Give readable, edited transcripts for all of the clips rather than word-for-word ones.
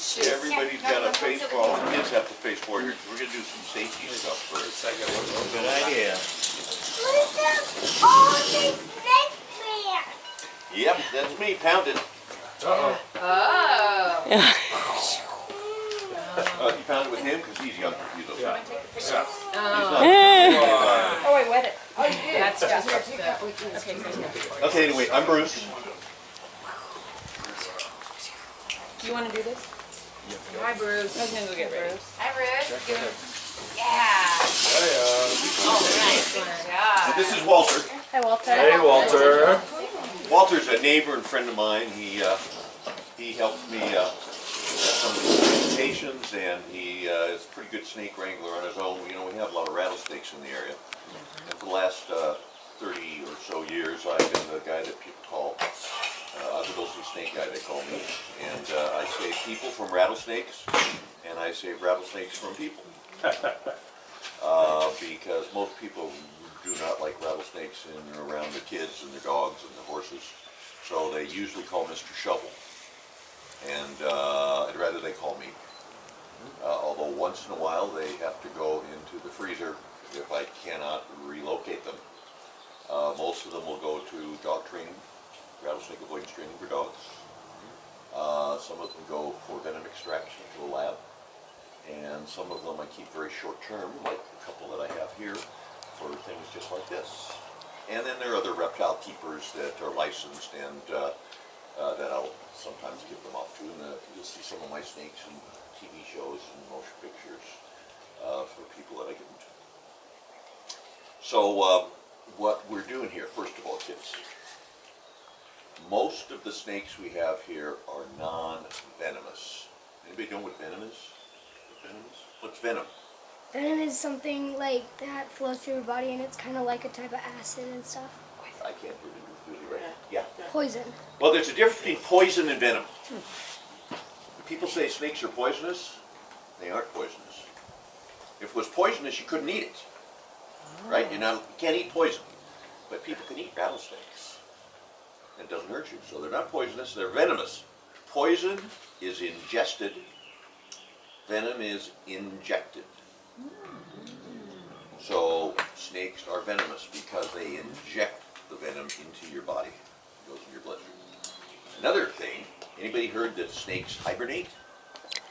Everybody's got a face for all the kids have to face for here. We're gonna do some safety stuff first. Good idea. Oh, the snake man. Yep, that's me. Pound it. Oh. You found it with him because he's younger. He's okay. Yeah. He's not. Oh, wait, wet it. Oh, you did? That's just Okay, anyway, I'm Bruce. Do you want to do this? Hi, Bruce. I was going to go get Bruce. Hi, Bruce. Yeah. Oh, nice. So this is Walter. Hi, Walter. Hey, Walter. Walter's a neighbor and friend of mine. He helped me with some of the presentations, and he is a pretty good snake wrangler on his own. You know, we have a lot of rattlesnakes in the area. And for the last 30 or so years, I've been the guy that people call Agua Dulce Snake guy, they call me. And I save people from rattlesnakes, and I save rattlesnakes from people. Because most people do not like rattlesnakes in and around the kids and the dogs and the horses. So they usually call Mr. Shovel. And I'd rather they call me. Although once in a while they have to go into the freezer if I cannot relocate them. Most of them will go to dog training, rattlesnake avoidance training for dogs. Some of them go for venom extraction to a lab. And some of them I keep very short term, like a couple that I have here, for things just like this. And then there are other reptile keepers that are licensed and that I'll sometimes give them off to. And you'll see some of my snakes in TV shows and motion pictures for people that I give them to. So what we're doing here, first of all, kids, most of the snakes we have here are non-venomous. Anybody know what venom is? What's venom? Venom is something like that flows through your body, and it's kind of like a type of acid and stuff. I can't do it right. Yeah. Poison. Well, there's a difference between poison and venom. People say snakes are poisonous. They aren't poisonous. If it was poisonous, you couldn't eat it. Right? You can't eat poison. But people can eat rattlesnakes. And it doesn't hurt you. So they're not poisonous, they're venomous. Poison is ingested. Venom is injected. So snakes are venomous because they inject the venom into your body. It goes in your bloodstream. Another thing, anybody heard that snakes hibernate?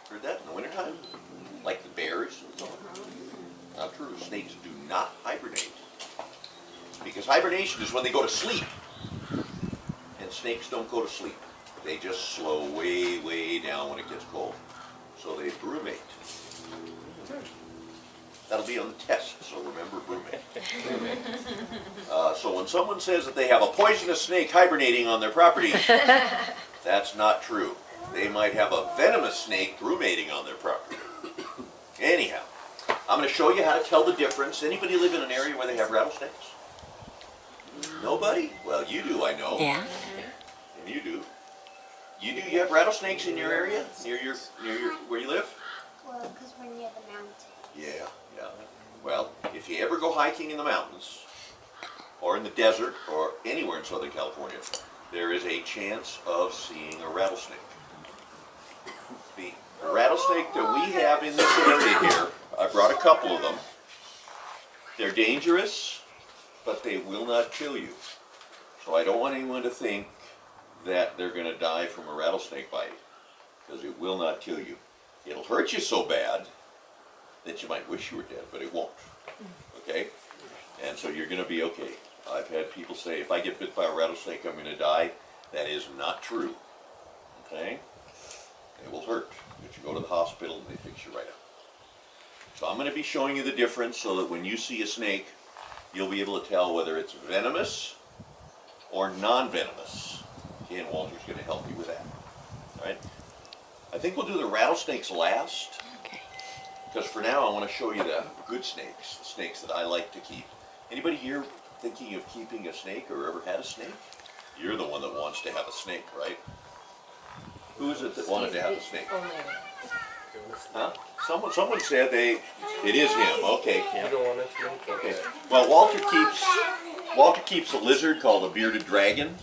Heard that in the wintertime? Like the bears? Not true. Snakes do not hibernate. Because hibernation is when they go to sleep. And snakes don't go to sleep. They just slow way, way down when it gets cold. So they brumate. That'll be on the test, so remember brumate. So when someone says that they have a poisonous snake hibernating on their property, that's not true. They might have a venomous snake brumating on their property. Anyhow, I'm going to show you how to tell the difference. Anybody live in an area where they have rattlesnakes? Nobody? Well, you do, I know. Yeah. And you do. You have rattlesnakes in your area? Near your where you live? Well, because we're near the mountain. Yeah. Well, if you ever go hiking in the mountains, or in the desert, or anywhere in Southern California, there is a chance of seeing a rattlesnake. The rattlesnake that we have in this area here, I brought a couple of them. They're dangerous, but they will not kill you. So I don't want anyone to think that they're going to die from a rattlesnake bite, because it will not kill you. It'll hurt you so bad that you might wish you were dead, but it won't. Okay? And so you're going to be okay. I've had people say, if I get bit by a rattlesnake, I'm going to die. That is not true. Okay? It will hurt, but you go to the hospital and they fix you right up. So I'm going to be showing you the difference so that when you see a snake, you'll be able to tell whether it's venomous or non-venomous. Okay, and Walter's going to help you with that. All right? I think we'll do the rattlesnakes last. Because for now, I want to show you the good snakes, the snakes that I like to keep. Anybody here thinking of keeping a snake or ever had a snake? You're the one that wants to have a snake, right? Who is it that wanted to have a snake? Huh? Someone said it is him. Okay. You don't want a snake? Okay. Well, Walter keeps a lizard called a bearded dragon,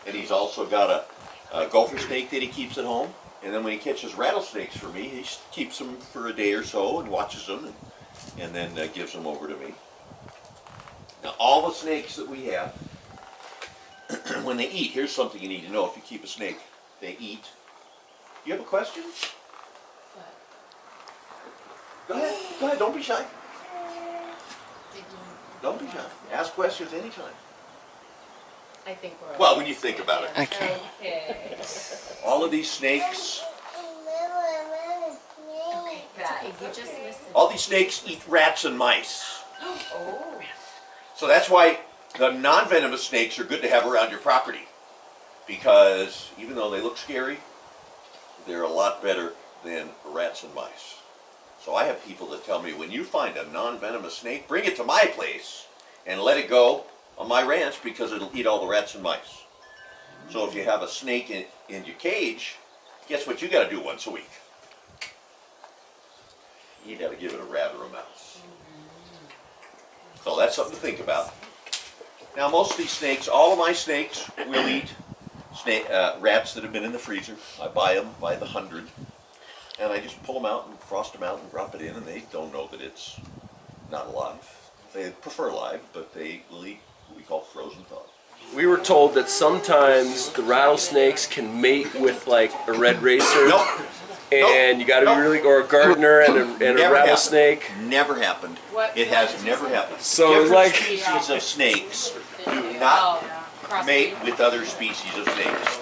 and he's also got a gopher snake that he keeps at home. And then when he catches rattlesnakes for me, he keeps them for a day or so and watches them and then gives them over to me. Now all the snakes that we have, when they eat, here's something you need to know if you keep a snake. They eat. You have a question? Go ahead, don't be shy. Don't be shy. Ask questions anytime. I think we're. Well, when you think about it. Okay. Okay. All of these snakes, Okay, guys, you just listen. all these snakes eat rats and mice. Oh. So that's why the non-venomous snakes are good to have around your property. Because even though they look scary, they're a lot better than rats and mice. So I have people that tell me, when you find a non-venomous snake, bring it to my place and let it go on my ranch because it'll eat all the rats and mice. So if you have a snake in your cage, guess what you got to do once a week? You got to give it a rat or a mouse. So that's something to think about. Now most of these snakes, all of my snakes will eat rats that have been in the freezer. I buy them by the 100. And I just pull them out and frost them out and drop it in, and they don't know that it's not alive. They prefer live, but they will eat what we call frozen thawed. We were told that sometimes the rattlesnakes can mate with like a red racer. Nope. And you got to be really, or a gardener and a Never rattlesnake. happened. Never happened. What? It has never happened. So it's different like species of snakes do not mate with other species of snakes.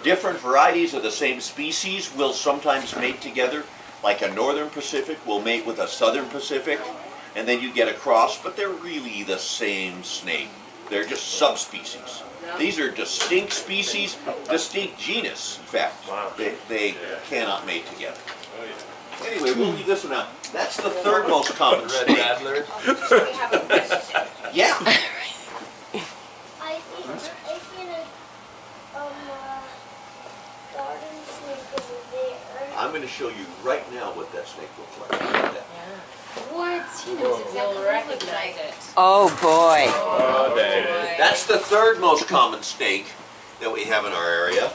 Different varieties of the same species will sometimes mate together, like a northern Pacific will mate with a southern Pacific, and then you get a cross, but they're really the same snake. They're just subspecies. These are distinct species, distinct genus, in fact. They cannot mate together. Anyway, we'll leave this one out. That's the third most common Red snake. Rattler. We have a question. Yeah. I seen a garden snake over there. I'm going to show you right now what that snake looks like. Look at that. What? He knows exactly what it looks like. Oh boy. Oh, dang. That's the third most common snake that we have in our area.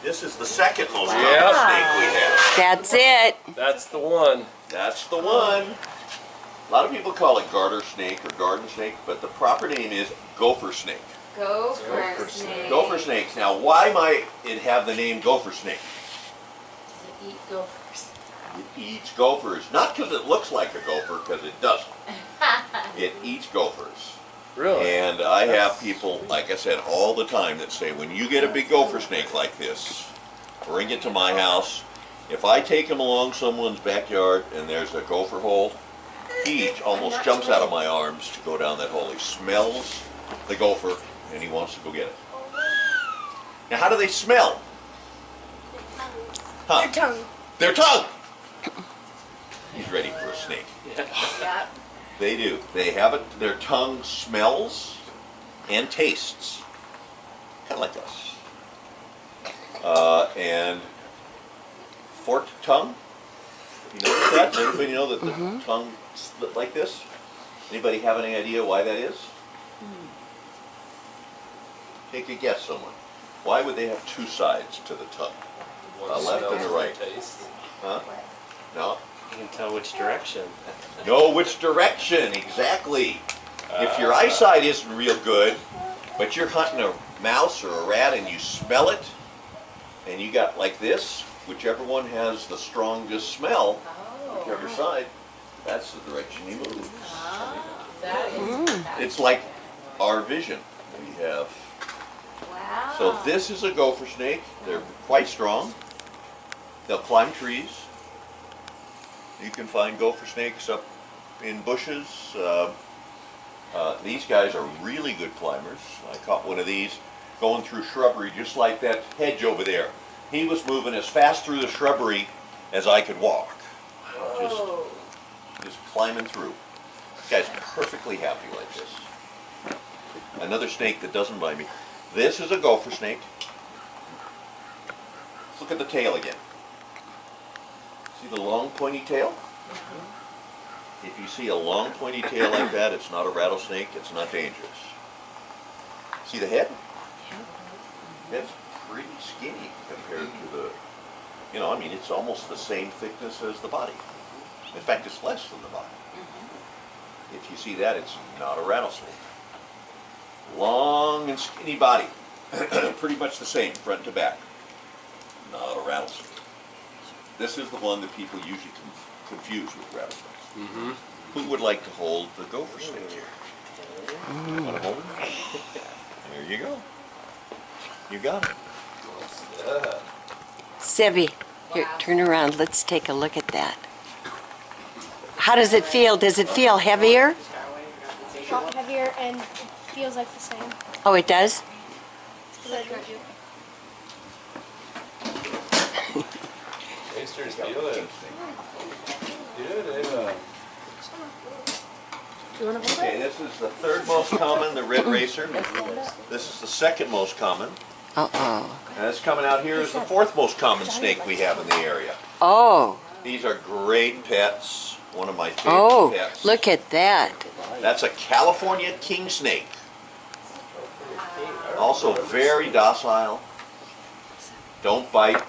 This is the second most common Yep. snake we have. That's it. That's the one. That's the one. A lot of people call it garter snake or garden snake, but the proper name is gopher snake. Gopher snake. Gopher snakes. Now, why might it have the name gopher snake? Does it eat gophers? It eats gophers. Not because it looks like a gopher, because it doesn't. It eats gophers. Really? And I have people, like I said, all the time that say, when you get a big gopher snake like this, bring it to my house. If I take him along someone's backyard and there's a gopher hole, he almost jumps out of my arms to go down that hole. He smells the gopher and he wants to go get it. Now, how do they smell? Huh? Their tongue. Their tongue! He's ready for a snake. Yeah. They do. They have it. Their tongue smells and tastes, kind of like us. And forked tongue. You notice that? Everybody know that the tongue split like this? Anybody have any idea why that is? Take a guess, someone. Why would they have two sides to the tongue? A left and a right. Taste. Huh? No. You can tell which direction. Know which direction, exactly. If your eyesight isn't real good, but you're hunting a mouse or a rat and you smell it, and you got like this, whichever one has the strongest smell, whichever side, that's the direction you move. That is It's like our vision. We have. wow. So this is a gopher snake. They're quite strong. They'll climb trees. You can find gopher snakes up in bushes. These guys are really good climbers. I caught one of these going through shrubbery just like that hedge over there. He was moving as fast through the shrubbery as I could walk. Just climbing through. This guy's perfectly happy like this. Another snake that doesn't bite me. This is a gopher snake. Let's look at the tail again. See the long pointy tail? If you see a long pointy tail like that, it's not a rattlesnake, it's not dangerous. See the head? It's pretty skinny compared to the, you know, I mean, it's almost the same thickness as the body. In fact, it's less than the body. If you see that, it's not a rattlesnake. Long and skinny body. Pretty much the same, front to back. Not a rattlesnake. This is the one that people usually confuse with rattlesnakes. Who would like to hold the gopher snake here? Want to hold it? There you go. You got it. Sevi, here, turn around. Let's take a look at that. How does it feel? Does it feel heavier? Not heavier and it feels like the same. Oh, it does? Tasters feel it. Yeah, Okay, this is the third most common, the red racer. This is the second most common. Uh-oh. And this coming out here is the fourth most common snake we have in the area. Oh. These are great pets. One of my favorite Oh, pets. look at that. That's a California king snake. Also very docile. Don't bite.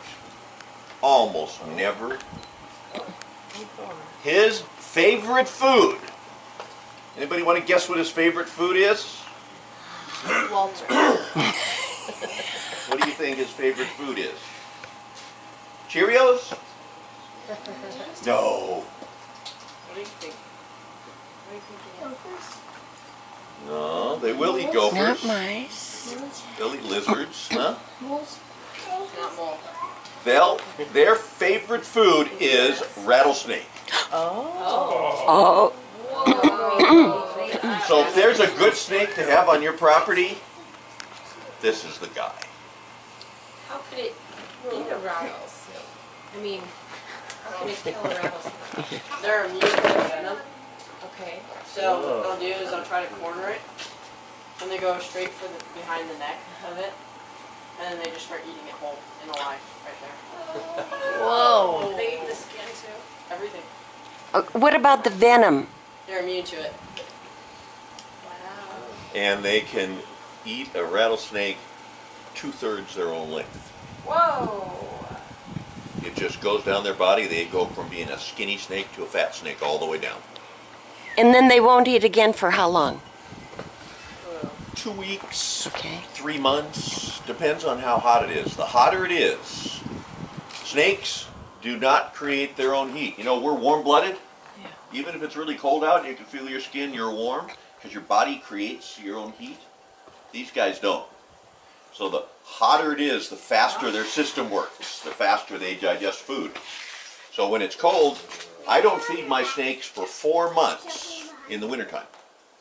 Almost never. His favorite food. Anybody want to guess what his favorite food is? Walter. What do you think his favorite food is? Cheerios? No. What do you think? No, they will eat Not gophers. mice. They'll eat lizards, huh? Not mole. Their favorite food is rattlesnake. Oh. So if there's a good snake to have on your property, this is the guy. How could it eat a rattlesnake? I mean, how can it kill a rattlesnake? They're immune to venom. Okay. So what they'll do is they'll try to corner it, and they go straight for the behind the neck of it, and then they just start eating it whole and alive right there. Whoa. They eat the skin too? Everything. What about the venom? They're immune to it. Wow. And they can eat a rattlesnake 2/3 their own length. Whoa. It just goes down their body. They go from being a skinny snake to a fat snake all the way down. And then they won't eat again for how long? 2 weeks, Okay. 3 months, depends on how hot it is. The hotter it is, snakes do not create their own heat. You know, we're warm-blooded. Yeah. Even if it's really cold out, you can feel your skin, you're warm, because your body creates your own heat. These guys don't. So the hotter it is, the faster their system works, the faster they digest food. So when it's cold, I don't feed my snakes for 4 months in the wintertime.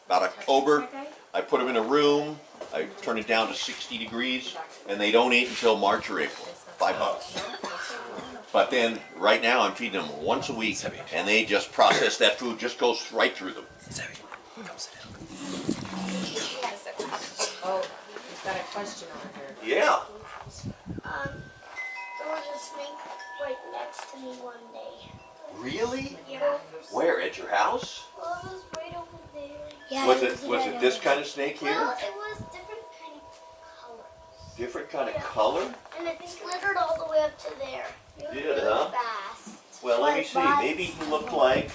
About October, I put them in a room, I turn it down to 60 degrees, and they don't eat until March or April, 5 months. But then, right now, I'm feeding them once a week, and they just process that food, just goes right through them. Oh, he's got a question over here. Yeah. There was a snake right next to me one day. Really? Yeah. Where, at your house? Well, it was right over there. Yeah. Was it this kind of snake Well, here? it was different kind of colors. Different kind of color? And it slithered all the way up to there. Did, really huh? Fast. Well, let me see. Maybe he looked like...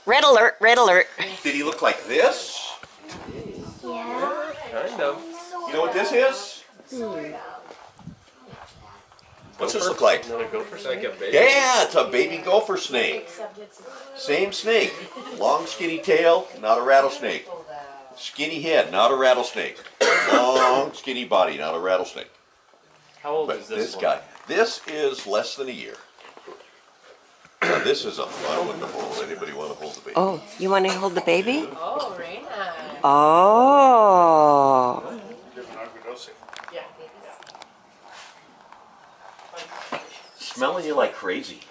Red alert, red alert. Did he look like this? Yeah. kind of. You know what this is? What's this look like? Another gopher snake, a baby. Yeah, it's a baby gopher snake. Same snake. Long skinny tail, not a rattlesnake. Skinny head, not a rattlesnake. Long skinny body, not a rattlesnake. How old But is this one? guy, this is less than a year. Now, this is a fun one to hold. Anybody want to hold the baby? Oh, you want to hold the baby? Oh, very nice. Oh. Yeah. Smelling you like crazy.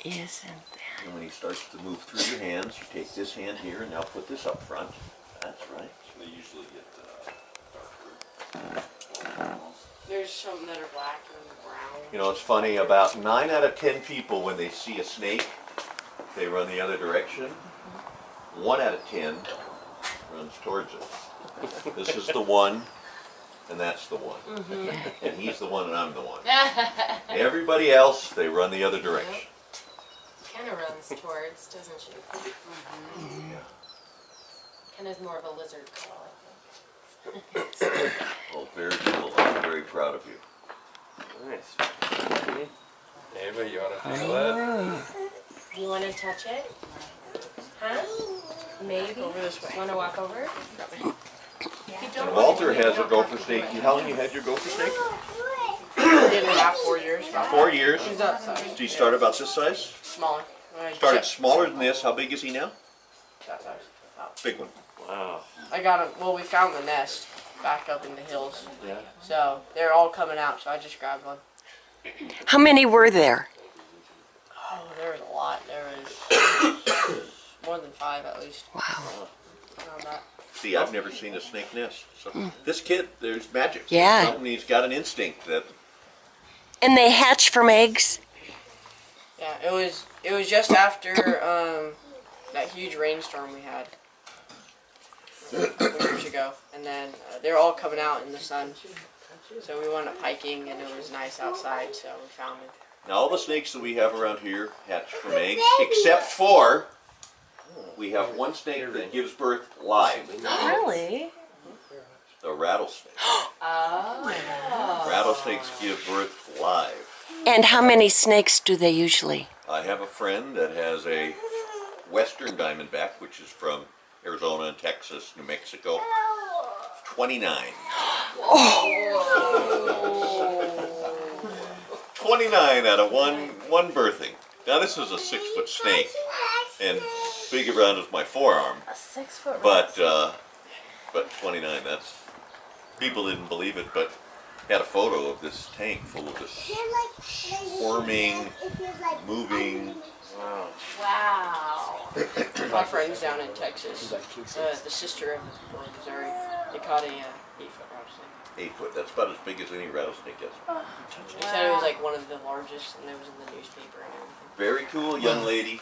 Isn't that? And when he starts to move through your hands, you take this hand here and now put this up front. That's right. They usually get darker. There's some that are black and brown. You know, it's funny, about 9 out of 10 people, when they see a snake, they run the other direction. 1 out of 10 runs towards it. This is the one, and that's the one. And he's the one, and I'm the one. Everybody else, they run the other direction. Kind of runs towards, doesn't she? Kind of is more of a lizard call, I think. Oh, very cool. I'm very proud of you. Nice. Ava, you want to feel that? Do you want to touch it? Huh? Maybe. Over this way. Want to walk over? And Walter has a gopher snake. How long you had your gopher snake? 4 years. 4 years. He's that size. Did he start about this size? Smaller. Started smaller than this. How big is he now? That size. Big one. Wow. I got him. Well, we found the nest back up in the hills. Yeah. So they're all coming out. So I just grabbed one. How many were there? Oh, there was a lot. There was more than 5 at least. Wow. Around that. See, I've never seen a snake nest. So this kid, there's magic. Yeah. Something, he's got an instinct that. And they hatch from eggs? Yeah, it was just after that huge rainstorm we had a couple years ago, and then they were all coming out in the sun. So we went up hiking, and it was nice outside, so we found it. Now all the snakes that we have around here hatch from eggs, except for we have one snake that gives birth live. Really? The rattlesnake. Oh. Rattlesnakes give birth live. And how many snakes do they usually? I have a friend that has a western diamondback, which is from Arizona and Texas, New Mexico. 29. 29 out of one birthing. Now this is a 6-foot snake, and big around as my forearm. A 6-foot But 29. That's, people didn't believe it, but had a photo of this tank full of this squirming, moving. Wow. Wow. My friends down in Texas, the sister of Missouri, they caught a 8-foot rattlesnake. 8 foot. That's about as big as any rattlesnake is. They said it was like one of the largest, and it was in the newspaper and everything. Very cool young lady.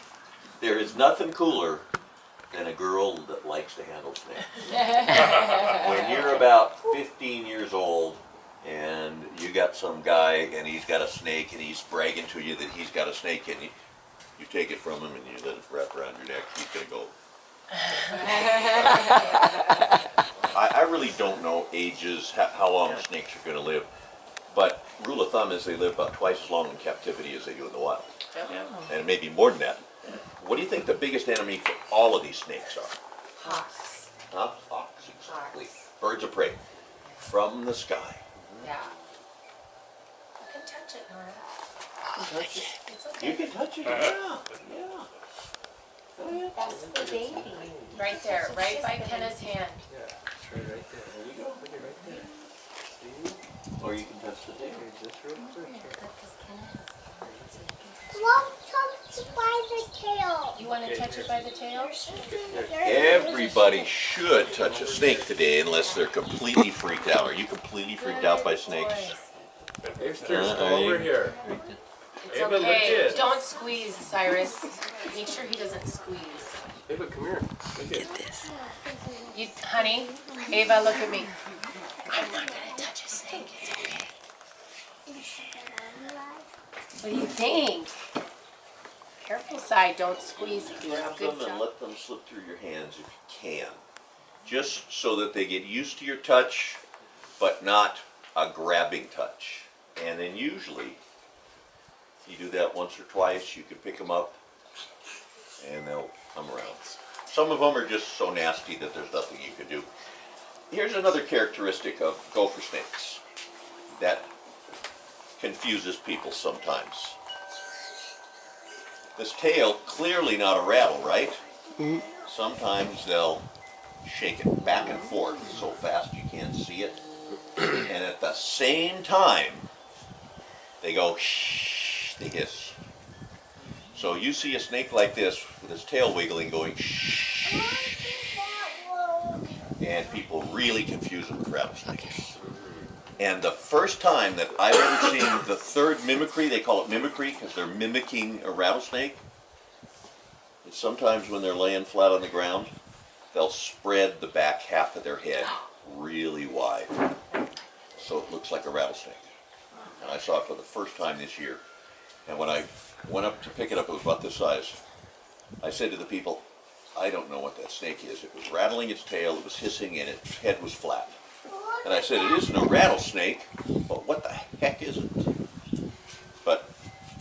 There is nothing cooler than a girl that likes to handle snakes. When you're about 15 years old and you got some guy and he's got a snake and he's bragging to you that he's got a snake and you take it from him and you let it wrap around your neck, he's gonna go. I really don't know ages, how long snakes are gonna live, but rule of thumb is they live about twice as long in captivity as they do in the wild. And maybe more than that. What do you think the biggest enemy for all of these snakes are? Hawks. Huh? Hawks, exactly. Birds of prey. From the sky. Yeah. You can touch it, Nora. It's okay. You can touch it, yeah. That's the baby. Right there, right by Kenna's hand. Yeah, it's right there. There you go. Look at right there. See? Or you can touch the tail. Just real quick. You want to touch it by the tail? Everybody should touch a snake today unless they're completely freaked out. Are you completely freaked out by snakes? Here's over here. It's Ava, okay. legit. Don't squeeze, Cyrus. Make sure he doesn't squeeze. Ava, come here. Look at This. You, honey, Ava, look at me. I'm not gonna touch a snake. It's okay. What do you think? Careful, side. Don't squeeze. Do a Grab good them and job. let them slip through your hands if you can. Just so that they get used to your touch, but not a grabbing touch. And then usually, you do that once or twice, you can pick them up and they'll come around. Some of them are just so nasty that there's nothing you can do. Here's another characteristic of gopher snakes that confuses people sometimes. This tail, clearly not a rattle, right? Sometimes they'll shake it back and forth so fast you can't see it. And at the same time, they go shh, they hiss. So you see a snake like this with his tail wiggling going shh, and people really confuse them with rattlesnakes. And the first time that I've ever seen the third mimicry, they call it mimicry because they're mimicking a rattlesnake, is sometimes when they're laying flat on the ground, they'll spread the back half of their head really wide so it looks like a rattlesnake. And I saw it for the first time this year. And when I went up to pick it up, it was about this size. I said to the people, I don't know what that snake is. It was rattling its tail, it was hissing, and its head was flat. And I said, it isn't a rattlesnake, but what the heck is it? But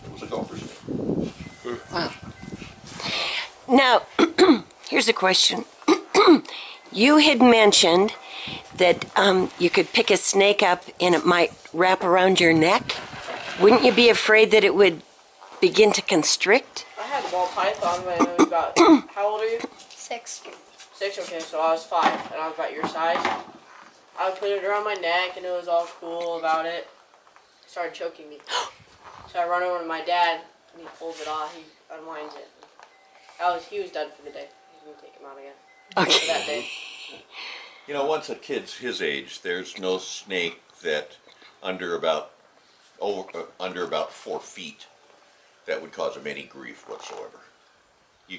it was a gopher snake. Wow. Now, here's a question. You had mentioned that you could pick a snake up and it might wrap around your neck. Wouldn't you be afraid that it would begin to constrict? I had a ball python when I was about, how old are you? 6. 6, okay, so I was 5, and I was about your size. I would put it around my neck, and it was all cool about it. It started choking me. So I run over to my dad, and he pulls it off, he unwinds it. He was done for the day. He's going to take him out again. For that day. You know, once a kid's his age, there's no snake that under about 4 feet that would cause him any grief whatsoever. You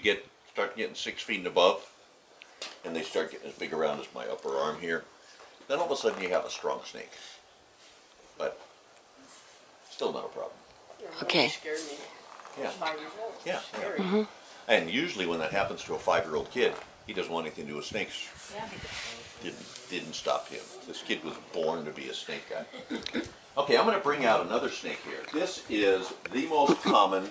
start getting 6 feet and above, and they start getting as big around as my upper arm here. Then all of a sudden you have a strong snake, but still not a problem. Okay. It scared me. Yeah. 5 years old. Yeah. Scary. And usually when that happens to a 5-year-old kid, he doesn't want anything to do with snakes. Yeah. Didn't stop him. This kid was born to be a snake guy. Okay, I'm going to bring out another snake here. This is the most common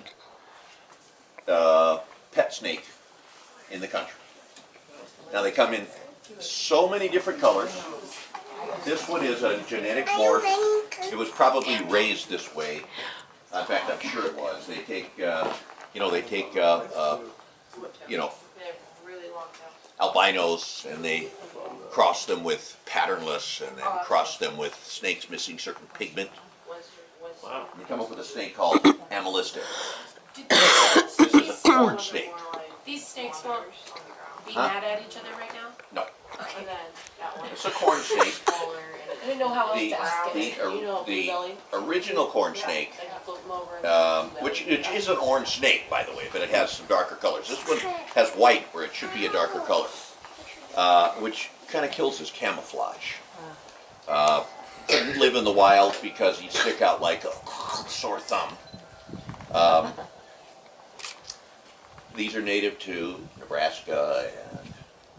pet snake in the country. Now they come in so many different colors. This one is a genetic morph. It was probably raised this way. In fact, I'm sure it was. They take, albinos and they cross them with patternless and then cross them with snakes missing certain pigment. Wow. You come up with a snake called Amelistic. This is a corn snake. These snakes won't be Huh? mad at each other right now? No, And then that one. it's a corn snake. I didn't know how else The, to ask the, it. the original corn snake, Like you flip them over. which is an orange snake, by the way, but it has some darker colors. This one has white where it should be a darker color, which kind of kills his camouflage. Couldn't live in the wild because he'd stick out like a sore thumb. These are native to Nebraska and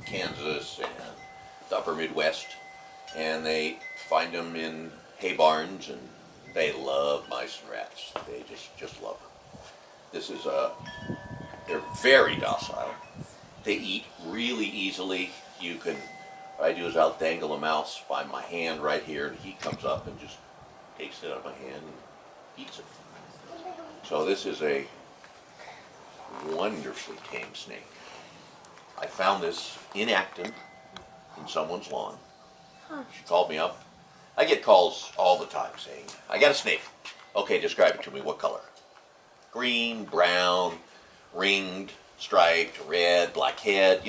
Kansas and the upper Midwest, and they find them in hay barns, and they love mice and rats. They just love them. This is they're very docile. They eat really easily. What I do is I'll dangle a mouse by my hand right here, and he comes up and just takes it out of my hand and eats it. So this is a wonderfully tame snake. I found this in Acton in someone's lawn. She called me up. I get calls all the time saying, I got a snake. Okay, describe it to me. What color? Green, brown, ringed, striped, red, black head,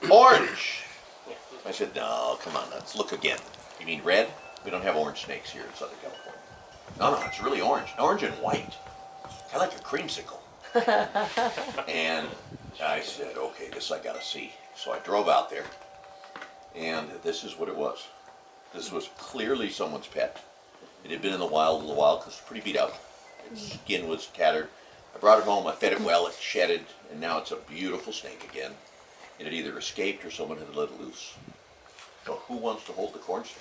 Orange. I said, no, come on, let's look again. You mean red? We don't have orange snakes here in Southern California. No, it's really orange. Orange and white. Kind of like a creamsicle. And I said, okay, this I gotta see. So I drove out there, and this is what it was. This was clearly someone's pet. It had been in the wild a little while because it was pretty beat up. Its skin was tattered. I brought it home, I fed it well, it shedded, and now it's a beautiful snake again. It had either escaped or someone had let it loose. So who wants to hold the corn snake?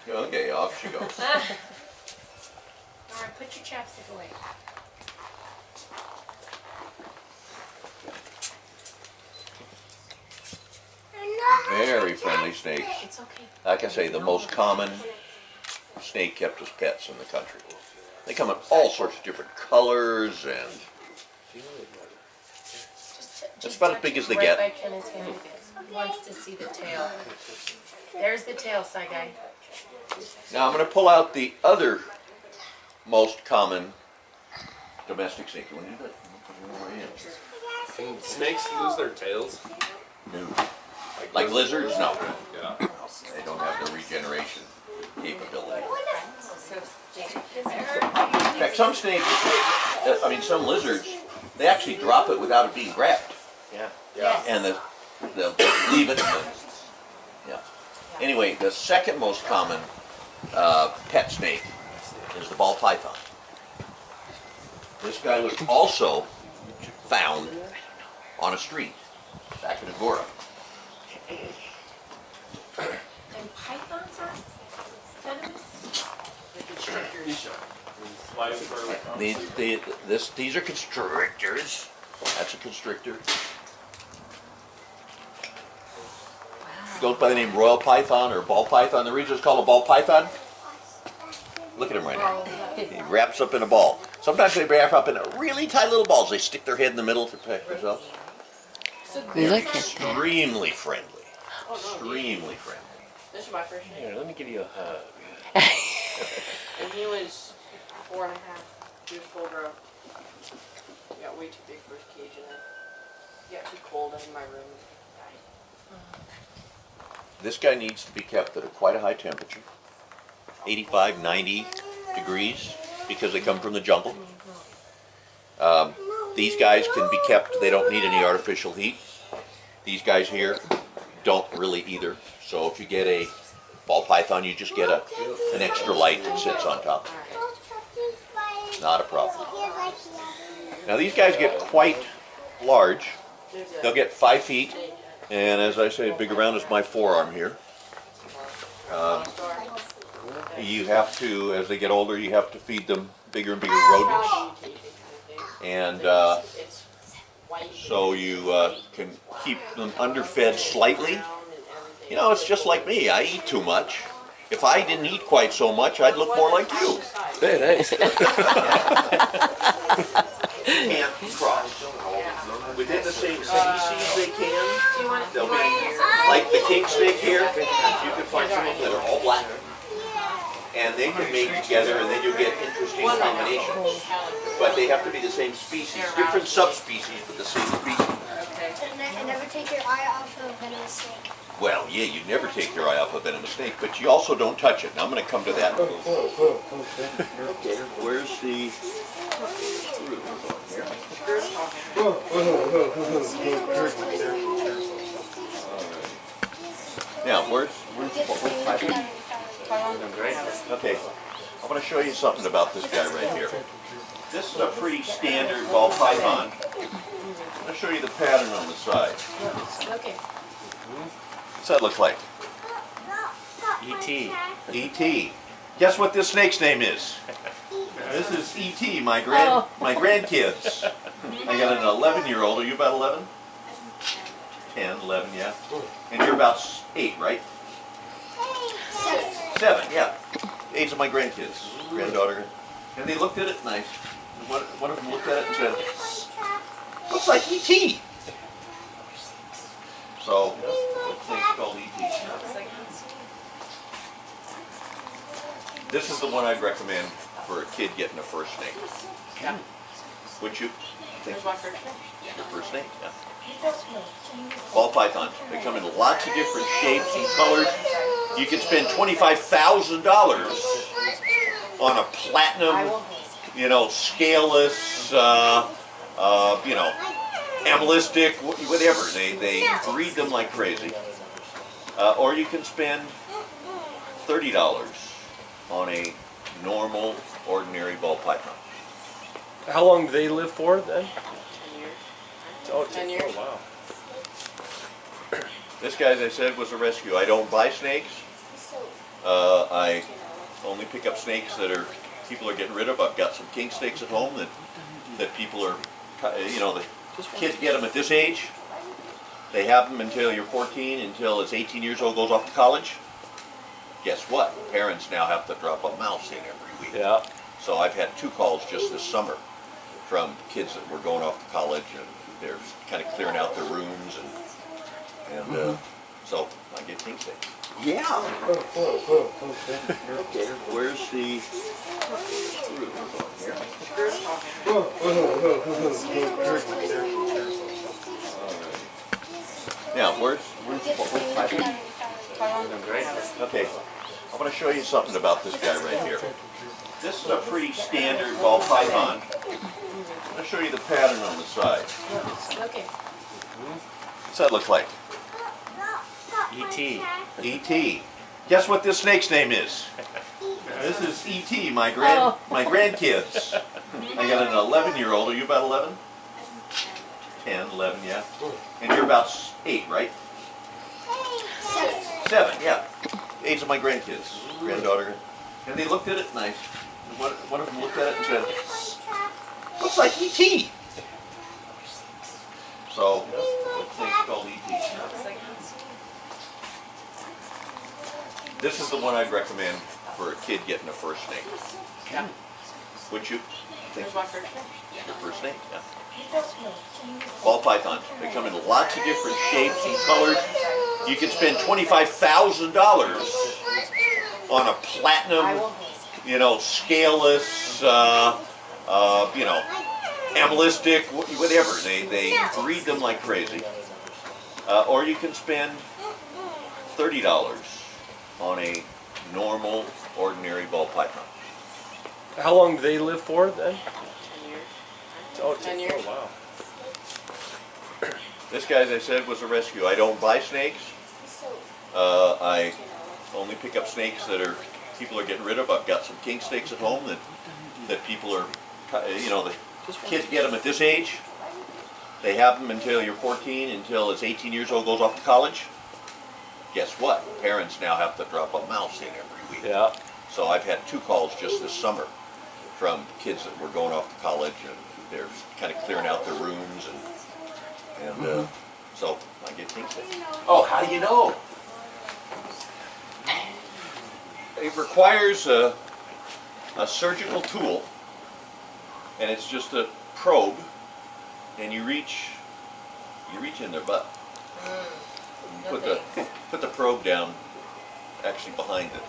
Okay, off she goes. Alright, put your chapstick away. Very friendly snakes. It's okay. Like I say, the most common snake kept as pets in the country. They come in all sorts of different colors, and Just about as touch big as it they right get. by Ken's hand. He wants to see the tail. There's the tail, side guy. now I'm going to pull out the other most common domestic snake. You want to do that? Can snakes lose their tails? No. Like lizards? No. They don't have the regeneration capability. In fact, some snakes, some lizards, they actually drop it without it being grabbed. Yeah. And they'll leave it. Yeah. Anyway, the second most common pet snake is the ball python. This guy was also found on a street back in Agora. And pythons are venomous? These are constrictors. That's a constrictor. Goes by the name royal python or ball python. The reason it's called a ball python, look at him right now. He wraps up in a ball. Sometimes they wrap up in really tight little balls. They stick their head in the middle to protect themselves. Look at that. Extremely friendly. Extremely friendly. This is my first Here, name. let me give you a hug. And he was 4.5. He was full grown. He got way too big for his cage, and then he got too cold in my room. This guy needs to be kept at quite a high temperature, 85, 90 degrees, because they come from the jungle. These guys can be kept, they don't need any artificial heat. These guys here don't really either. So if you get a ball python, you just get an extra light that sits on top. Not a problem. Now these guys get quite large. They'll get 5 feet. And as I say, big around is my forearm here. You have to, as they get older, you have to feed them bigger and bigger rodents. And so you can keep them underfed slightly. You know, it's just like me. I eat too much. If I didn't eat quite so much, I'd look more like you. Hey, thanks. Can't cross. Within the same species they can. They'll be like the king snake here. You can find some of them that are all black. And they can mate together and then you get interesting combinations. But they have to be the same species. Different subspecies, but the same species. And never take your eye off of a venomous snake. Well, yeah, you never take your eye off a venomous snake, but you also don't touch it. Now I'm going to come to that. Okay, where's the... Now, where's Python? Okay, I'm going to show you something about this guy right here. This is a pretty standard ball python. I'm going to show you the pattern on the side. Okay. What's that look like? E.T. E.T. Guess what this snake's name is? This is E.T., my grandkids. I got an 11-year-old. Are you about 11? 10, 11, yeah. And you're about 8, right? 7, yeah. Age of my grandkids, granddaughter. And they looked at it, and one of them looked at it and said, looks like E.T. So, the snake's called E.T. This is the one I'd recommend for a kid getting a first snake. Yeah. Would you? This is my first name. Your first snake, yeah. Ball pythons. They come in lots of different shapes and colors. You can spend $25,000 on a platinum, scaleless, amelistic, whatever. They breed them like crazy. Or you can spend $30 on a normal, ordinary ball python. How long do they live for then? 10 years. Oh, 10 years. Oh, wow. This guy, as I said, was a rescue. I don't buy snakes. I only pick up snakes that people are getting rid of. I've got some king snakes at home that people are, the kids get them at this age. They have them until you're 14, until it's 18 years old, goes off to college. Guess what? Parents now have to drop a mouse in every week. Yeah. So I've had 2 calls just this summer from kids that were going off to college, and they're kind of clearing out their rooms, and so I get king snakes. Yeah. Okay. Where's the room here? Now, where's Okay, I'm going to show you something about this guy right here. This is a pretty standard ball python. I'm going to show you the pattern on the side. Okay. What's that look like? E.T. E.T. Guess what this snake's name is? This is E.T., my grandkids. I got an 11-year-old. Are you about 11? 10, 11, yeah. And you're about 8, right? 7, yeah. Age of my grandkids, granddaughter. And they looked at it, and one of them looked at it and said, looks like E.T. So, the snake's called E.T. This is the one I'd recommend for a kid getting a first snake. Yeah. Would you? Think Here's my first one. your first snake? Yeah. Ball pythons. They come in lots of different shapes and colors. You can spend $25,000 on a platinum, scaleless, amelistic, whatever. They breed them like crazy. Or you can spend $30 on a normal, ordinary ball python. How long do they live for then? 10 years. Oh, 10 years. Oh, wow. This guy, as I said, was a rescue. I don't buy snakes. I only pick up snakes that people are getting rid of. I've got some king snakes at home that people are, the kids get them at this age. They have them until you're 14, until it's 18 years old, goes off to college. Guess what? Parents now have to drop a mouse in every week. Yeah. So I've had 2 calls just this summer from kids that were going off to college, and they're kind of clearing out their rooms, and so I get king snakes. Oh, how do you know? It requires a surgical tool, and it's just a probe, and you reach in their butt. Put the probe down, actually behind it,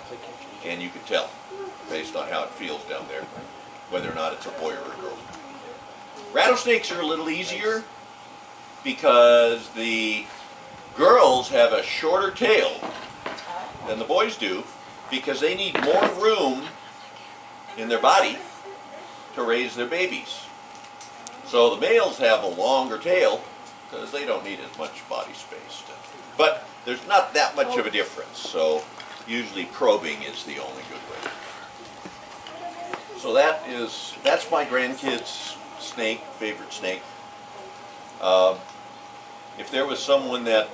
and you can tell based on how it feels down there whether or not it's a boy or a girl. Rattlesnakes are a little easier because the girls have a shorter tail than the boys do, because they need more room in their body to raise their babies. So the males have a longer tail because they don't need as much body space. But there's not that much of a difference, so usually probing is the only good way. So that's my grandkid's favorite snake. If there was someone that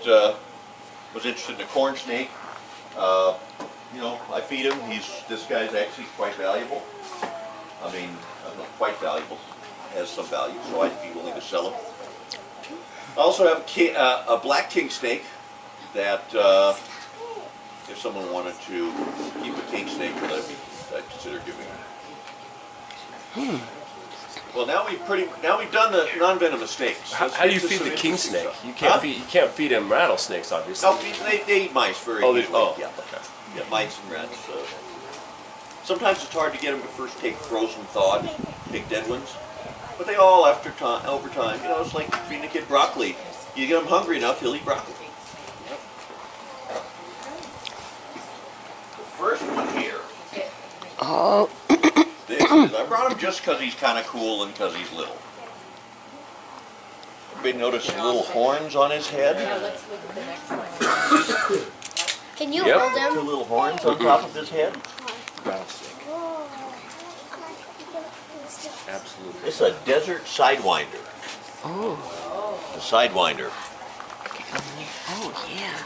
was interested in a corn snake, I feed him. This guy's actually quite valuable. I mean, not quite valuable, has some value, so I'd be willing to sell him. I also have a black king snake that if someone wanted to keep a king snake, I'd consider giving him. Well, now we've done the non-venomous snakes. How do you feed the king snake? You can't feed him rattlesnakes, obviously. No, they eat mice very easily. Okay. Yeah, mice and rats. Sometimes it's hard to get them to first take frozen thawed, big dead ones. But they all, over time, it's like feeding a kid broccoli. You get him hungry enough, he'll eat broccoli. The first one here. Oh. I brought him just because he's kind of cool and because he's little. Everybody notice the little horns on his head? Let's look at the next one. Can you Yep. hold 2 them? little horns on top of his head. Rattlesnake. Absolutely. It's a desert sidewinder. Oh. A sidewinder. Oh, yeah.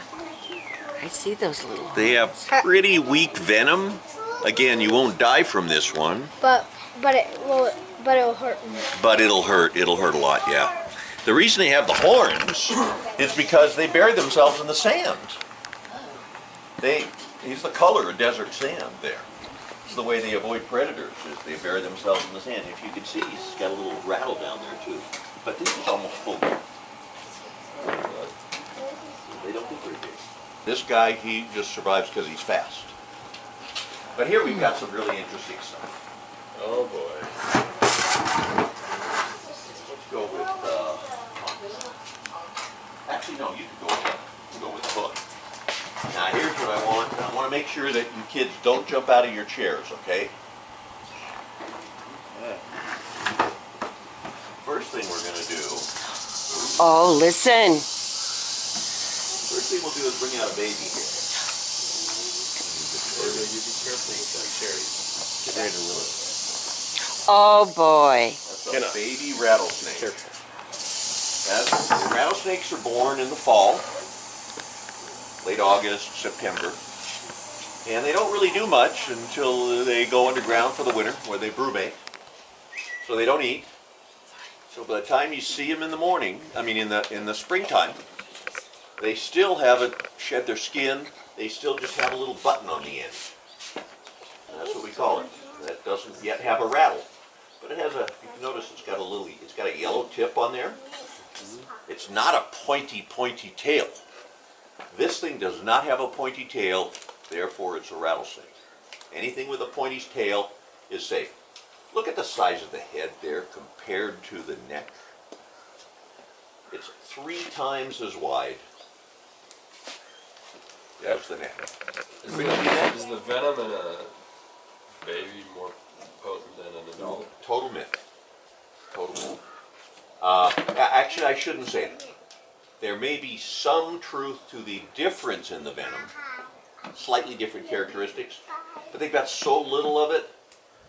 I see those little. They have pretty weak venom. Again, you won't die from this one. But it'll hurt. But it'll hurt a lot, yeah. The reason they have the horns is because they bury themselves in the sand. He's the color of desert sand there. It's the way they avoid predators, is they bury themselves in the sand. If you can see, he's got a little rattle down there too. But this is almost full. They don't get very big. This guy, he just survives because he's fast. But here we've got some really interesting stuff. Oh boy. Let's go with, actually no, you can go with the hook. sure that you kids don't jump out of your chairs, okay? First thing we're going to do, Oh, listen. first thing we'll do is bring out a baby here. You be careful with that cherry. Get ready to ruin it. Oh, boy. That's a baby rattlesnake. Careful. The rattlesnakes are born in the fall, late August, September, and they don't really do much until they go underground for the winter, where they brumate. So they don't eat. So by the time you see them in the morning, in the springtime, they still haven't shed their skin. They still just have a little button on the end. And that's what we call it. That doesn't yet have a rattle, but it has a. You can notice it's got a yellow tip on there. It's not a pointy tail. This thing does not have a pointy tail, therefore it's a rattlesnake. Anything with a pointy tail is safe. Look at the size of the head there compared to the neck. It's 3 times as wide as the neck. Is the venom in a baby more potent than an adult? Total myth. Total myth. Actually, I shouldn't say that. There may be some truth to the difference in the venom, slightly different characteristics, but they've got so little of it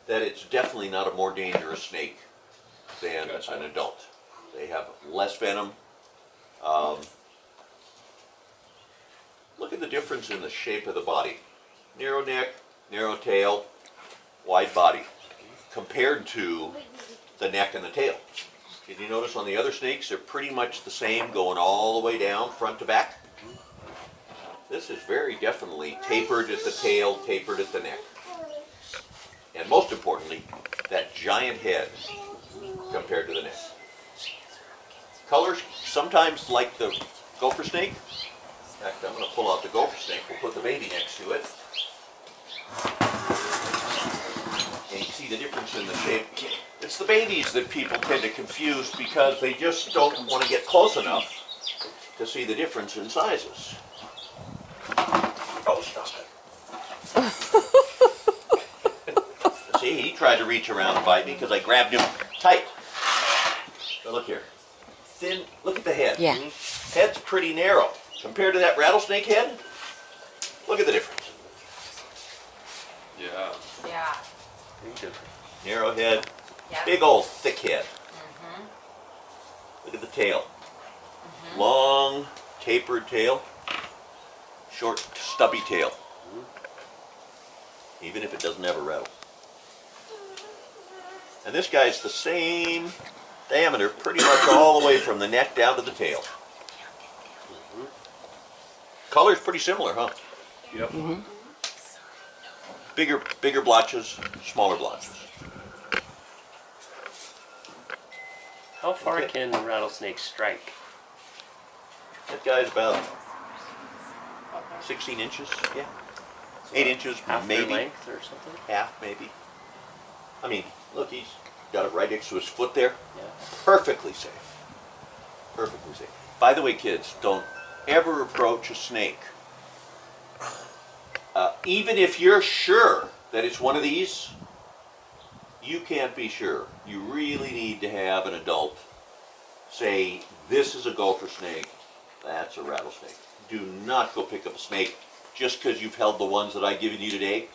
that it's definitely not a more dangerous snake than an adult. They have less venom. Look at the difference in the shape of the body. Narrow neck, narrow tail, wide body, compared to the neck and the tail. Did you notice on the other snakes, they're pretty much the same, going all the way down, front to back? This is very definitely tapered at the tail, tapered at the neck. And most importantly, that giant head compared to the neck. Colors, sometimes like the gopher snake. In fact, I'm going to pull out the gopher snake. We'll put the baby next to it. And you see the difference in the shape. It's the babies that people tend to confuse because they just don't want to get close enough to see the difference in sizes. Oh, stop it. See, he tried to reach around and bite me because I grabbed him tight. But look here. Thin, look at the head. Yeah. Head's pretty narrow. Compared to that rattlesnake head, look at the difference. Yeah. Yeah. Narrow head, Yep. big old thick head. Look at the tail. Long, tapered tail, short, stubby tail. Even if it doesn't have a rattle. And this guy's the same diameter pretty much all the way from the neck down to the tail. Color's pretty similar, huh? Yep. Bigger blotches, smaller blotches. How far can rattlesnakes strike? That guy's about 16 inches, yeah. 8 inches, Half maybe. their length or something? Half, maybe. I mean, look, he's got it right next to his foot there. Yeah. Perfectly safe. Perfectly safe. By the way, kids, don't ever approach a snake. Even if you're sure that it's one of these, you can't be sure. You really need to have an adult say, this is a gopher snake, that's a rattlesnake. Do not go pick up a snake just because you've held the ones that I've given you today.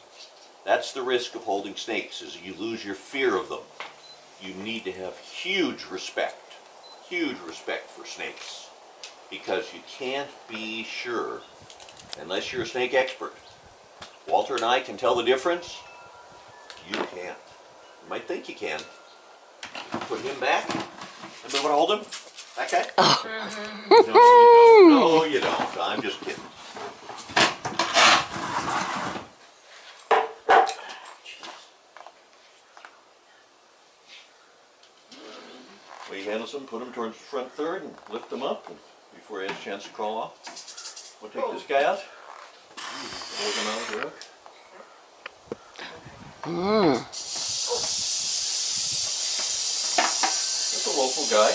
That's the risk of holding snakes, is you lose your fear of them. You need to have huge respect for snakes, because you can't be sure unless you're a snake expert. Walter and I can tell the difference. You can't. You might think you can. Put him back. Anybody want to hold him? That guy? Oh. No, you don't. I'm just kidding. Weight handles him, put him towards the front third, and lift him up and before he has a chance to crawl off. We'll take this guy out. Hold him out with the hook. That's a local guy.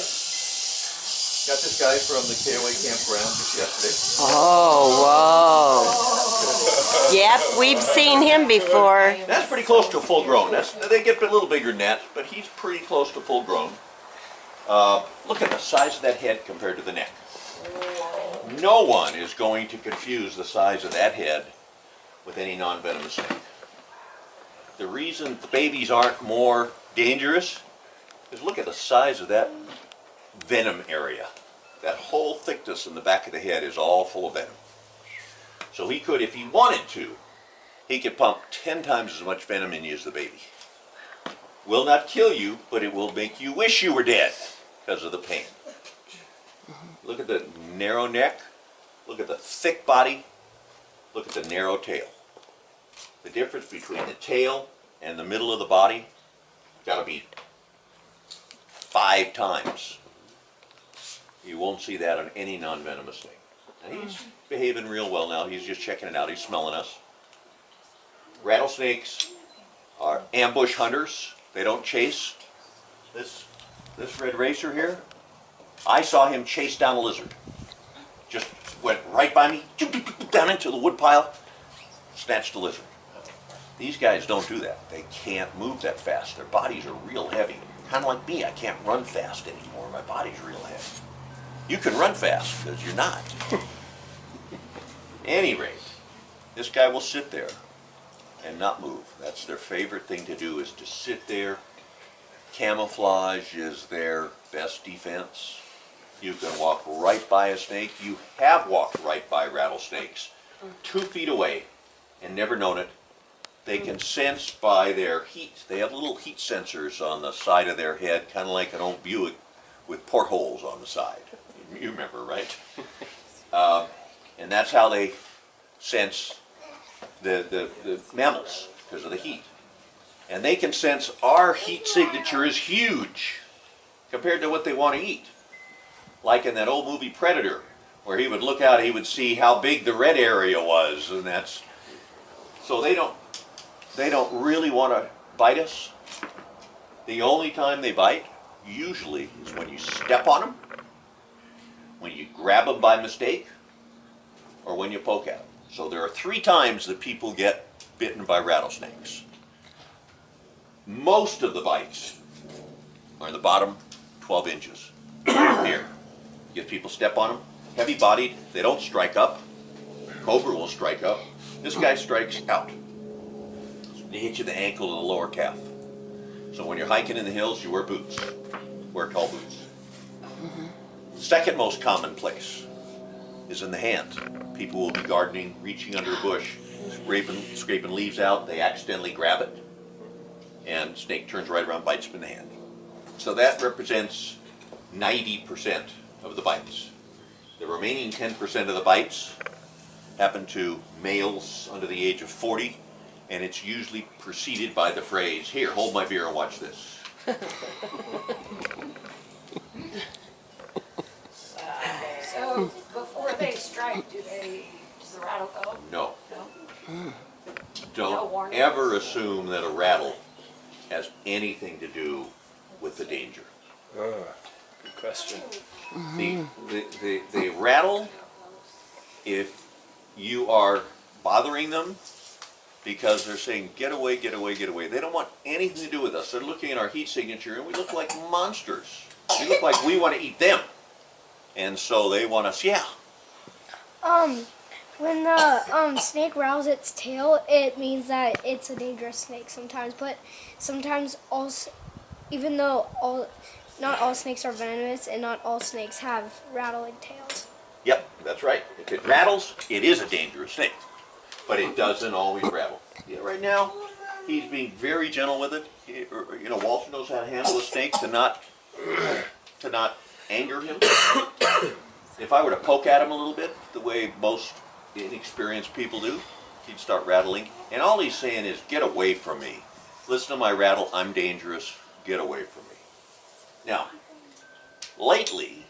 Got this guy from the KOA campground just yesterday. Oh, whoa. Yep, we've seen him before. That's pretty close to full grown. They get a little bigger than that, but he's pretty close to full grown. Look at the size of that head compared to the neck. No one is going to confuse the size of that head with any non-venomous snake. The reason the babies aren't more dangerous is look at the size of that venom area. That whole thickness in the back of the head is all full of venom. So he could, if he wanted to, he could pump 10 times as much venom in you as the baby. Will not kill you, but it will make you wish you were dead because of the pain. Look at the narrow neck. Look at the thick body. Look at the narrow tail. The difference between the tail and the middle of the body got to be 5 times. You won't see that on any non-venomous snake. And he's behaving real well now. He's just checking it out. He's smelling us. Rattlesnakes are ambush hunters. They don't chase. This red racer here, I saw him chase down a lizard. Just went right by me, down into the wood pile, snatched the lizard. These guys don't do that. They can't move that fast. Their bodies are real heavy. Kind of like me, I can't run fast anymore. My body's real heavy. You can run fast, because you're not. Any rate, this guy will sit there and not move. That's their favorite thing to do, is to sit there. Camouflage is their best defense. You can walk right by a snake. You have walked right by rattlesnakes 2 feet away and never known it. They can sense by their heat. They have little heat sensors on the side of their head, kind of like an old Buick with portholes on the side. You remember, right? And that's how they sense the mammals, because of the heat. And they can sense our heat signature is huge compared to what they want to eat. Like in that old movie Predator, where he would look out, he would see how big the red area was, and that's so they don't really want to bite us. The only time they bite usually is when you step on them, when you grab them by mistake, or when you poke at them. So there are 3 times that people get bitten by rattlesnakes. Most of the bites are in the bottom 12 inches. Here. If people step on them, heavy bodied, they don't strike up. Cobra will strike up. This guy strikes out. They hit you in the ankle and the lower calf. So when you're hiking in the hills, you wear boots. Wear tall boots. Second most common place is in the hand. People will be gardening, reaching under a bush, scraping leaves out. They accidentally grab it, and snake turns right around, bites them in the hand. So that represents 90% of the bites. The remaining 10% of the bites happen to males under the age of 40, and it's usually preceded by the phrase, "Here, hold my beer and watch this." So before they strike, does the rattle go? No. No? Don't warning? ever assume that a rattle has anything to do with the danger. Good question. The rattle, if you are bothering them because they're saying, "Get away, get away, get away," they don't want anything to do with us. They're looking at our heat signature, and we look like monsters. We look like we want to eat them. And so they want us, yeah. When the snake rattles its tail, it means that it's a dangerous snake sometimes. But sometimes also, even though not all snakes are venomous and not all snakes have rattling tails. Yep, that's right. If it rattles, it is a dangerous snake. But it doesn't always rattle. Yeah, right now, he's being very gentle with it. You know, Walter knows how to handle a snake to not anger him. If I were to poke at him a little bit, the way most inexperienced people do, he'd start rattling. And all he's saying is, "Get away from me. Listen to my rattle. I'm dangerous. Get away from me." Now, lately,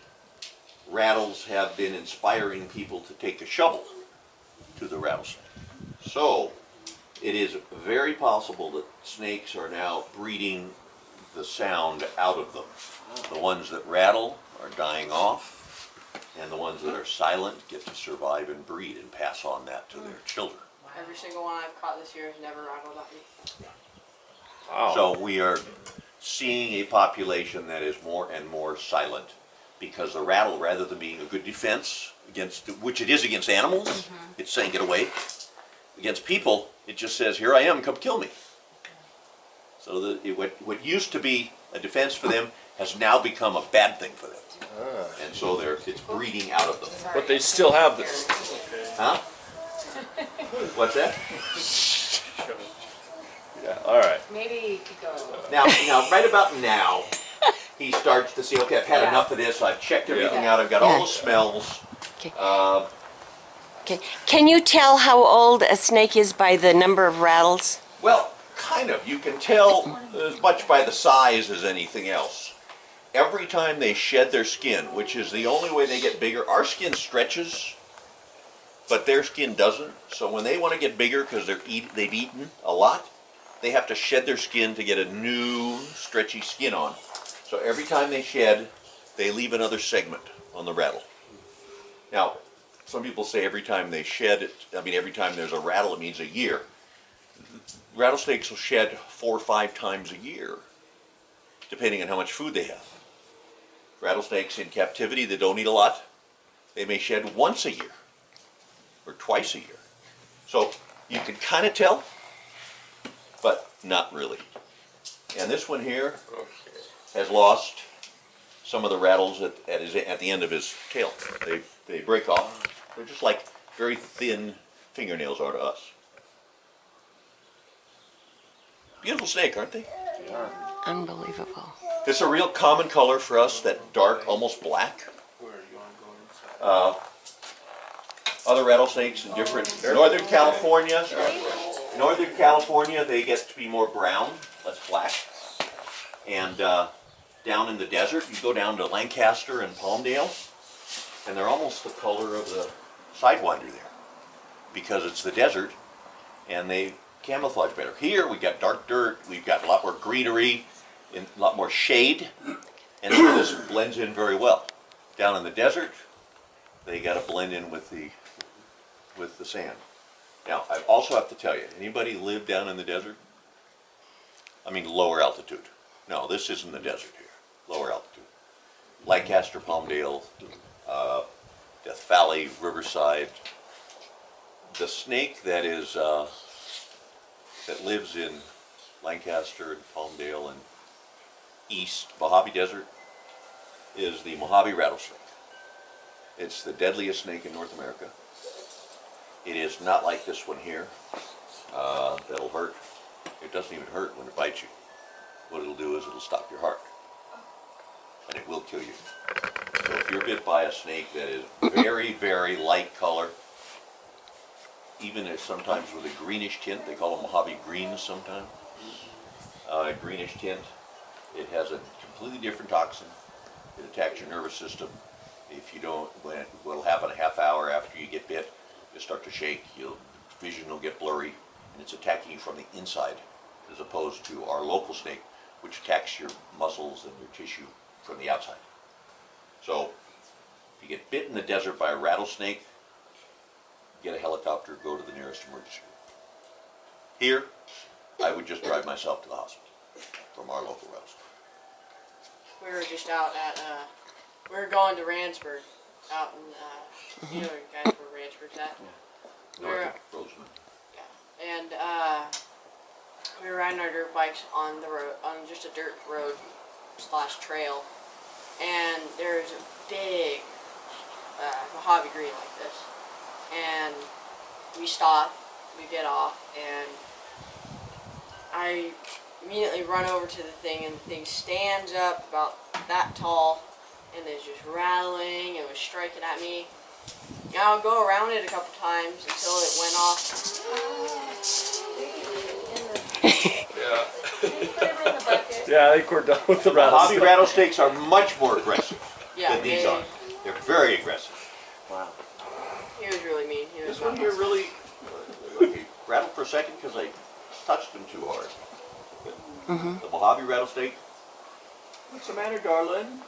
rattles have been inspiring people to take a shovel to the rattlesnake. So, it is very possible that snakes are now breeding the sound out of them. The ones that rattle are dying off. And the ones that are silent get to survive and breed and pass on that to their children. Every single one I've caught this year has never rattled at me. Wow. So we are seeing a population that is more and more silent because the rattle, rather than being a good defense against, which it is against animals, it's saying get away. Against people, it just says, here I am, come kill me. So what used to be a defense for them has now become a bad thing for them. And so it's breeding out of them. But they still have this. Huh? What's that? Yeah, all right. Maybe you could go. Now, right about now, he starts to see, okay, I've had enough of this, I've checked everything out, I've got all the smells. Okay. Okay. Can you tell how old a snake is by the number of rattles? Well, kind of. You can tell as much by the size as anything else. Every time they shed their skin, which is the only way they get bigger, our skin stretches, but their skin doesn't. So when they want to get bigger because they've eaten a lot, they have to shed their skin to get a new stretchy skin on. So every time they shed, they leave another segment on the rattle. Now, some people say every time they shed, every time there's a rattle, it means a year. Rattlesnakes will shed 4 or 5 times a year, depending on how much food they have. Rattlesnakes in captivity that don't eat a lot, they may shed once a year or twice a year. So you can kind of tell, but not really. And this one here has lost some of the rattles at the end of his tail. They break off. They're just like very thin fingernails are to us. Beautiful snake, aren't they? Unbelievable. It's a real common color for us, that dark, almost black. Other rattlesnakes in different, Northern California, they get to be more brown, less black. And down in the desert, you go down to Lancaster and Palmdale, and they're almost the color of the sidewinder there, because it's the desert, and they camouflage better. Here we got dark dirt, we've got a lot more greenery, and a lot more shade, and so this blends in very well. Down in the desert, they got to blend in with the sand. Now, I also have to tell you, anybody live down in the desert? I mean lower altitude. No, this isn't the desert here. Lower altitude. Lancaster, Palmdale, Death Valley, Riverside. The snake that lives in Lancaster and Palmdale and East Mojave Desert is the Mojave rattlesnake. It's the deadliest snake in North America. It is not like this one here that'll hurt. It doesn't even hurt when it bites you. What it'll do is it'll stop your heart, and it will kill you. So if you're bit by a snake that is very, very light color, even if sometimes with a greenish tint, they call them Mojave greens sometimes, greenish tint, it has a completely different toxin. It attacks your nervous system. If you don't, what'll happen a half hour after you get bit, you'll start to shake, your vision will get blurry, and it's attacking you from the inside, as opposed to our local snake, which attacks your muscles and your tissue from the outside. So, if you get bit in the desert by a rattlesnake, get a helicopter, go to the nearest emergency room. Here, I would just drive myself to the hospital from our local rattlesnake. We were just out at, we were going to Randsburg, out in, you know guys where Randsburg's at? North of Roseman. Yeah. And, we were riding our dirt bikes on the road, on just a dirt road / trail, and there's a big, Mojave green like this. And we stop, we get off, and I immediately run over to the thing, and the thing stands up about that tall, and is just rattling, and was striking at me. And I'll go around it a couple times until it went off. Yeah, I think we're done with the Mojave rattlesnake. rattlesnakes are much more aggressive Yeah, than these are. They're very aggressive. Wow. He was really mean. He was This one here really rattled for a second because I touched him too hard. The Mojave rattlesnake. What's the matter, darling?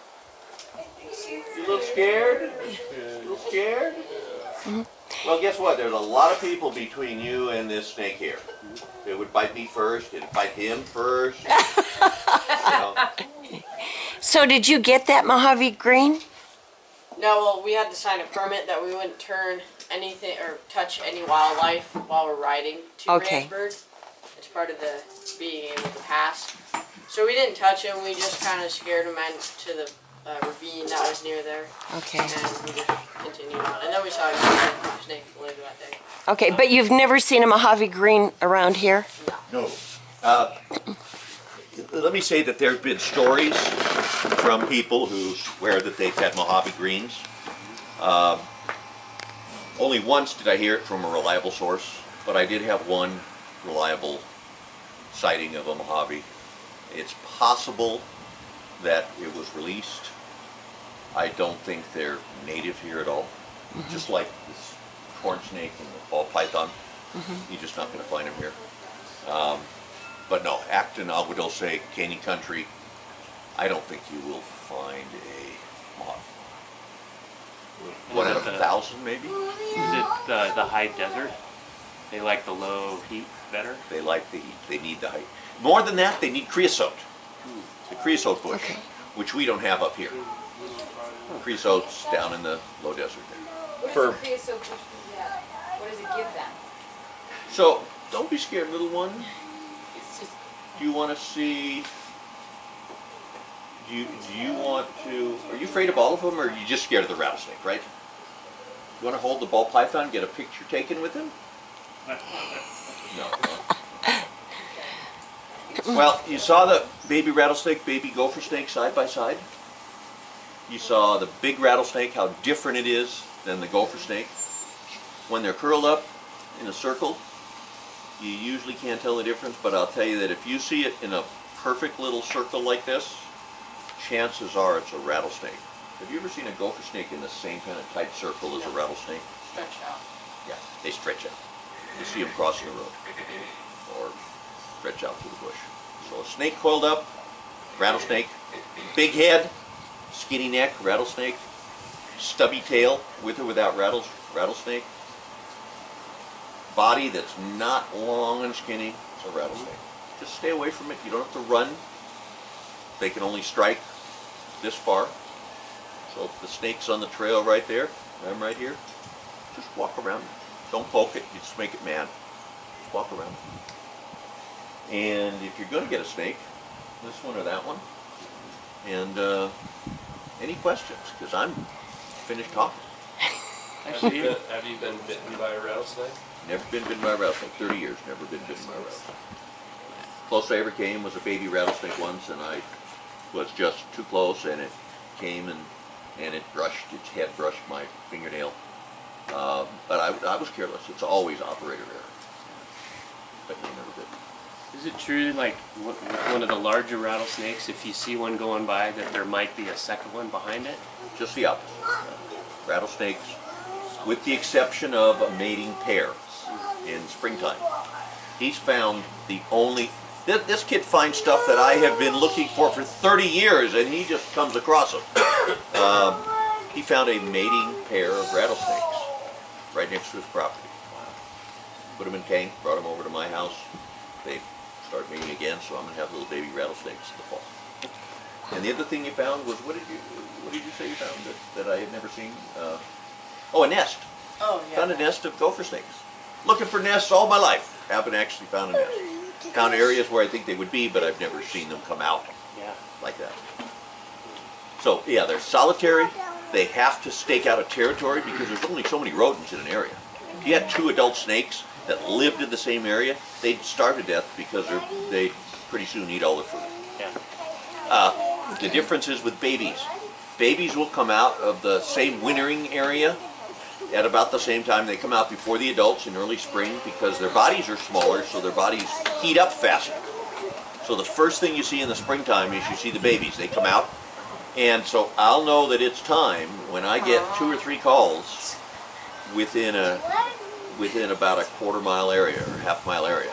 You a little scared? A little scared? Well, guess what? There's a lot of people between you and this snake here. It would bite me first. It'd bite him first. So did you get that Mojave green? No, well, we had to sign a permit that we wouldn't turn anything or touch any wildlife while we're riding to Okay. Randsburg. It's part of the being able to pass. So we didn't touch him. We just kind of scared him into the ravine that was near there. Okay. And we just continued on. And then we saw a snake live that day. Okay, but you've never seen a Mojave green around here? No. Let me say that there have been stories from people who swear that they've had Mojave greens. Only once did I hear it from a reliable source, but I did have one reliable sighting of a Mojave. It's possible that it was released. I don't think they're native here at all. Just like this corn snake and the ball python. You're just not going to find them here. But no, Acton, Agua Dulce, Canyon Country, I don't think you will find a Mojave. One out of 1,000 maybe? Is it the high desert? They like the low heat better? They like the heat, they need the height. More than that, they need creosote. The creosote bush, Okay. which we don't have up here. Creosote's down in the low desert there. What For- does the creosote bush do that? What does it give them? So, don't be scared, little one. It's just Do you want to see, do you want to, are you afraid of all of them, or are you just scared of the rattlesnake, right? You want to hold the ball python, get a picture taken with him? No. Well, you saw the baby rattlesnake, baby gopher snake side by side. You saw the big rattlesnake, how different it is than the gopher snake. When they're curled up in a circle, you usually can't tell the difference, but I'll tell you that if you see it in a perfect little circle like this, chances are it's a rattlesnake. Have you ever seen a gopher snake in the same kind of tight circle as a rattlesnake? Stretch out. Yeah, they stretch out. You see them crossing the road or stretch out through the bush. So a snake coiled up, rattlesnake, big head, skinny neck, rattlesnake, stubby tail, with or without rattlesnake. Body that's not long and skinny, it's a rattlesnake. Just stay away from it. You don't have to run. They can only strike this far. So if the snake's on the trail right there, I'm right here, just walk around it. Don't poke it, you just make it mad. Just walk around it. And if you're going to get a snake, this one or that one, and any questions, because I'm finished talking. Have you been bitten by a rattlesnake? Never been bitten by a rattlesnake, 30 years, never been bitten by a rattlesnake. Closest I ever came was a baby rattlesnake once, and I was just too close, and it came and its head brushed my fingernail. But I was careless. It's always operator error. But you never did. Is it true, like, one of the larger rattlesnakes, if you see one going by, that there might be a second one behind it? Just the opposite. Rattlesnakes, with the exception of a mating pair in springtime. He's found the only... This kid finds stuff that I have been looking for 30 years, and he just comes across them. He found a mating pair of rattlesnakes right next to his property. Put them in a tank, brought them over to my house. They start mating again, so I'm going to have little baby rattlesnakes in the fall. And the other thing you found was, what did you say you found that I had never seen? Oh, a nest. Oh, yeah. Found a nest of gopher snakes. Looking for nests all my life. Haven't actually found a nest. Found areas where I think they would be, but I've never seen them come out Yeah. like that. So, yeah, they're solitary. They have to stake out a territory because there's only so many rodents in an area. If you had 2 adult snakes that lived in the same area, they'd starve to death because they'd pretty soon eat all the food. Yeah. The difference is with babies. Babies will come out of the same wintering area at about the same time. They come out before the adults in early spring because their bodies are smaller, so their bodies heat up faster. So the first thing you see in the springtime is you see the babies. They come out, and so I'll know that it's time when I get 2 or 3 calls within about a quarter-mile area or half-mile area.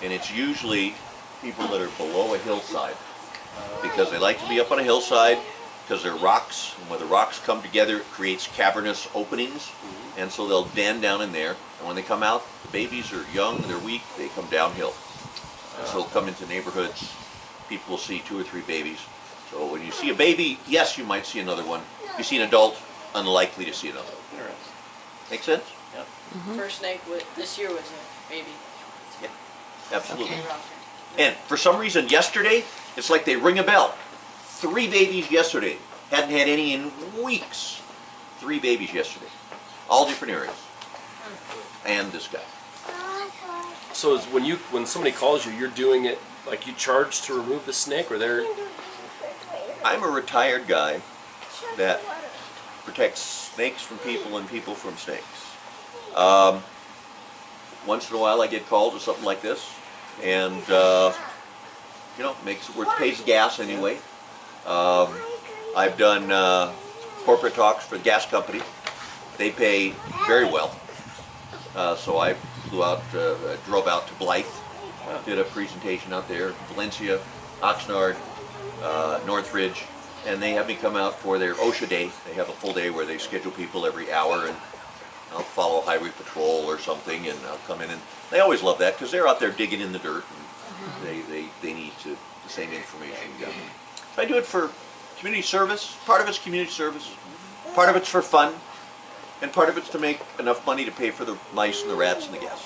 And it's usually people that are below a hillside because they like to be up on a hillside because they're rocks, and when the rocks come together, it creates cavernous openings, and so they'll den down in there. And when they come out, the babies are young, they're weak, they come downhill. And so they'll come into neighborhoods. People will see 2 or 3 babies. So when you see a baby, yes, you might see another one. If you see an adult, unlikely to see another one. Interesting. Make sense? Yep. First snake this year was a baby. Yeah, absolutely. Okay. And for some reason, yesterday, it's like they ring a bell. 3 babies yesterday. Hadn't had any in weeks. 3 babies yesterday. All different areas. And this guy. So is when somebody calls you, you're doing it like you charge to remove the snake, or they're... I'm a retired guy that protects snakes from people and people from snakes. Once in a while I get called to something like this, and you know, makes it worth, pays gas anyway. I've done corporate talks for the gas company. They pay very well. So I flew out, drove out to Blythe, did a presentation out there, Valencia, Oxnard, Northridge, and they have me come out for their OSHA day. They have a full day where they schedule people every hour, and I'll follow highway patrol or something, and I'll come in, and they always love that because they're out there digging in the dirt, and they need the same information. So I do it for community service. Part of it's community service, part of it's for fun, and part of it's to make enough money to pay for the mice and the rats and the gas.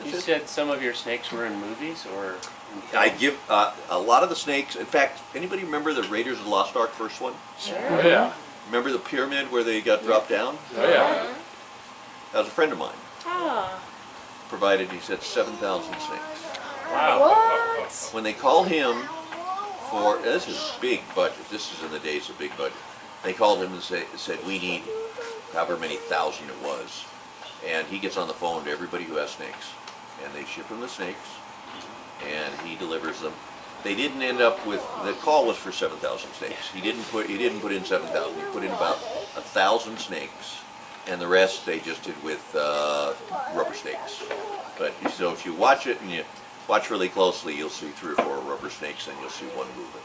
You said some of your snakes were in movies, or? I give a lot of the snakes. In fact, anybody remember the Raiders of the Lost Ark first one? Oh, yeah. Remember the pyramid where they got dropped down? Oh, yeah. That was a friend of mine. Ah. Provided, he said, 7,000 snakes. Wow. What? When they called him for, this is big budget, this is in the days of big budget. They called him and said, we need however many thousand it was. And he gets on the phone to everybody who has snakes. And they ship him the snakes, and he delivers them. They didn't end up with, the call was for 7,000 snakes. He didn't put in 7,000. He put in about 1,000 snakes, and the rest they just did with rubber snakes. But so if you watch it and you watch really closely, you'll see 3 or 4 rubber snakes, and you'll see one moving.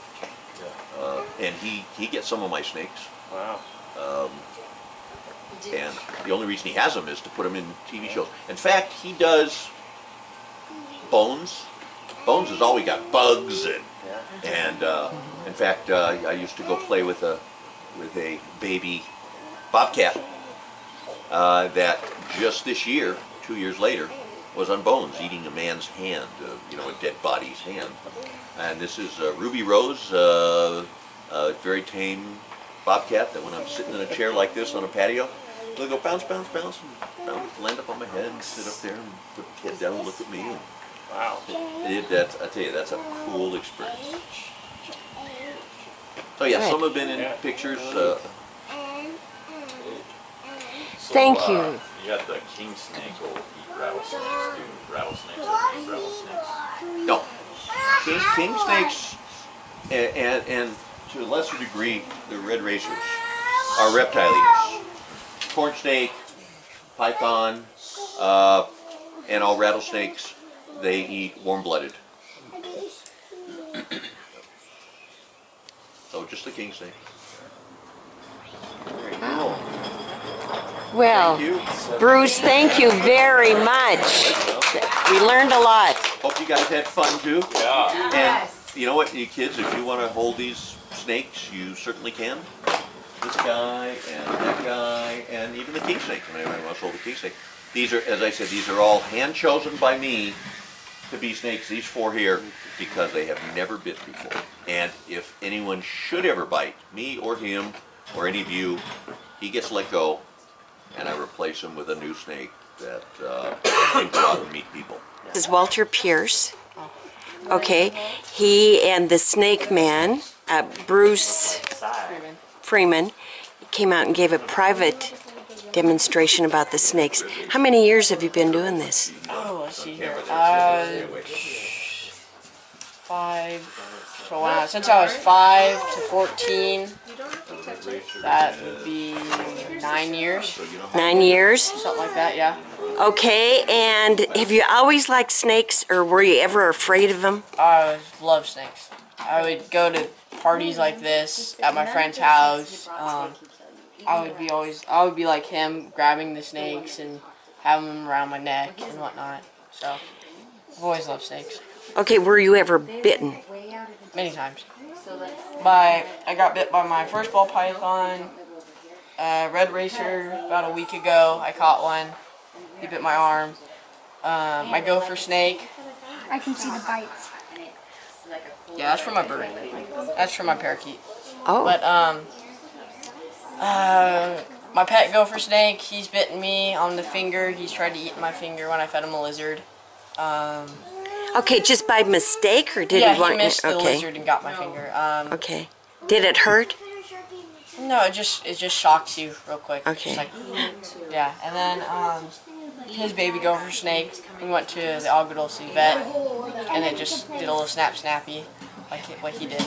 And he gets some of my snakes. Wow. And the only reason he has them is to put them in TV shows. In fact, he does bones. Bones is all we got. Bugs and in fact, I used to go play with a baby bobcat that just this year, 2 years later, was on Bones eating a man's hand, you know, a dead body's hand. And this is Ruby Rose, a very tame bobcat that when I'm sitting in a chair like this on a patio, they'll go bounce, bounce, bounce, and bounce, land up on my head and sit up there and put the head down and look at me. And Wow. I tell you, that's a cool experience. So yeah, some have been in pictures. Thank you. You got the king snake will eat rattlesnakes. Do rattlesnakes that eat rattlesnakes? No, king snakes and to a lesser degree the red racers are reptile eaters. Corn snake, python, and all rattlesnakes, they eat warm-blooded. So just the king snake. Very cool. Well, Thank you. Bruce, thank you very much. We learned a lot. Hope you guys had fun too. Yeah. And you know what, you kids, if you want to hold these snakes, you certainly can. This guy and that guy and even the king snake. When anybody wants to hold the king snake. These are, as I said, these are all hand chosen by me to be snakes. These 4 here because they have never bit before. And if anyone should ever bite, me or him or any of you, he gets let go, and I replace him with a new snake that can go out and meet people. This is Walter Pierce. Okay, he and the Snake Man, Bruce Freeman, came out and gave a private demonstration about the snakes. How many years have you been doing this? Oh, let's see here. 5. So since I was 5 to 14, that would be 9 years. 9 years? Something like that, yeah. Okay, and have you always liked snakes, or were you ever afraid of them? I love snakes. I would go to parties like this at my friend's house, I would be like him, grabbing the snakes and having them around my neck and whatnot. So I've always loved snakes. Okay, were you ever bitten? Many times. I got bit by my first ball python, red racer, about a week ago. I caught one. He bit my arm. My gopher snake. I can see the bites. Yeah, that's from my bird. That's from my parakeet. Oh. But my pet gopher snake, he's bitten me on the finger. He's tried to eat my finger when I fed him a lizard. Okay, just by mistake, or did Yeah, he want he missed the okay. lizard and got my finger. Okay. Did it hurt? No, it just shocks you real quick. Okay. Just like, yeah, and then his baby gopher snake, we went to the Agua Dulce vet, and it just did a little snappy, like what he did.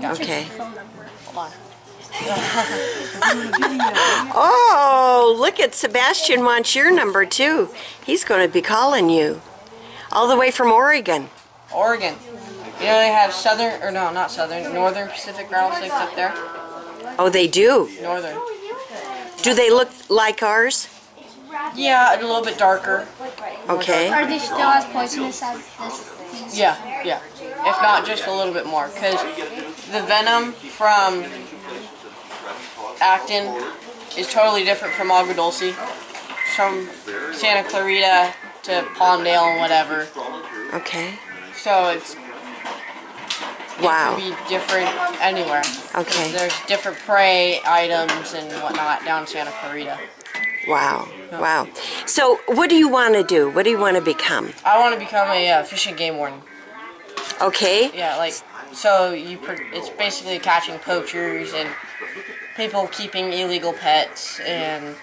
Okay. Hold on. Oh, look at Sebastian wants your number too. He's going to be calling you. All the way from Oregon. Oregon. You know they have northern Pacific rattlesnakes up there. Oh, they do? Northern. Do they look like ours? Yeah, a little bit darker. Okay. Are they still as poisonous as this? Yeah. If not, just a little bit more. Because the venom from Acton is totally different from Agua Dulce. From Santa Clarita to Palmdale and whatever. Okay. So it Wow. can be different anywhere. Okay. There's different prey items and whatnot down in Santa Clarita. Wow. Wow. So what do you want to do? What do you want to become? I want to become a fish and game warden. Okay. Yeah, like, so it's basically catching poachers and people keeping illegal pets and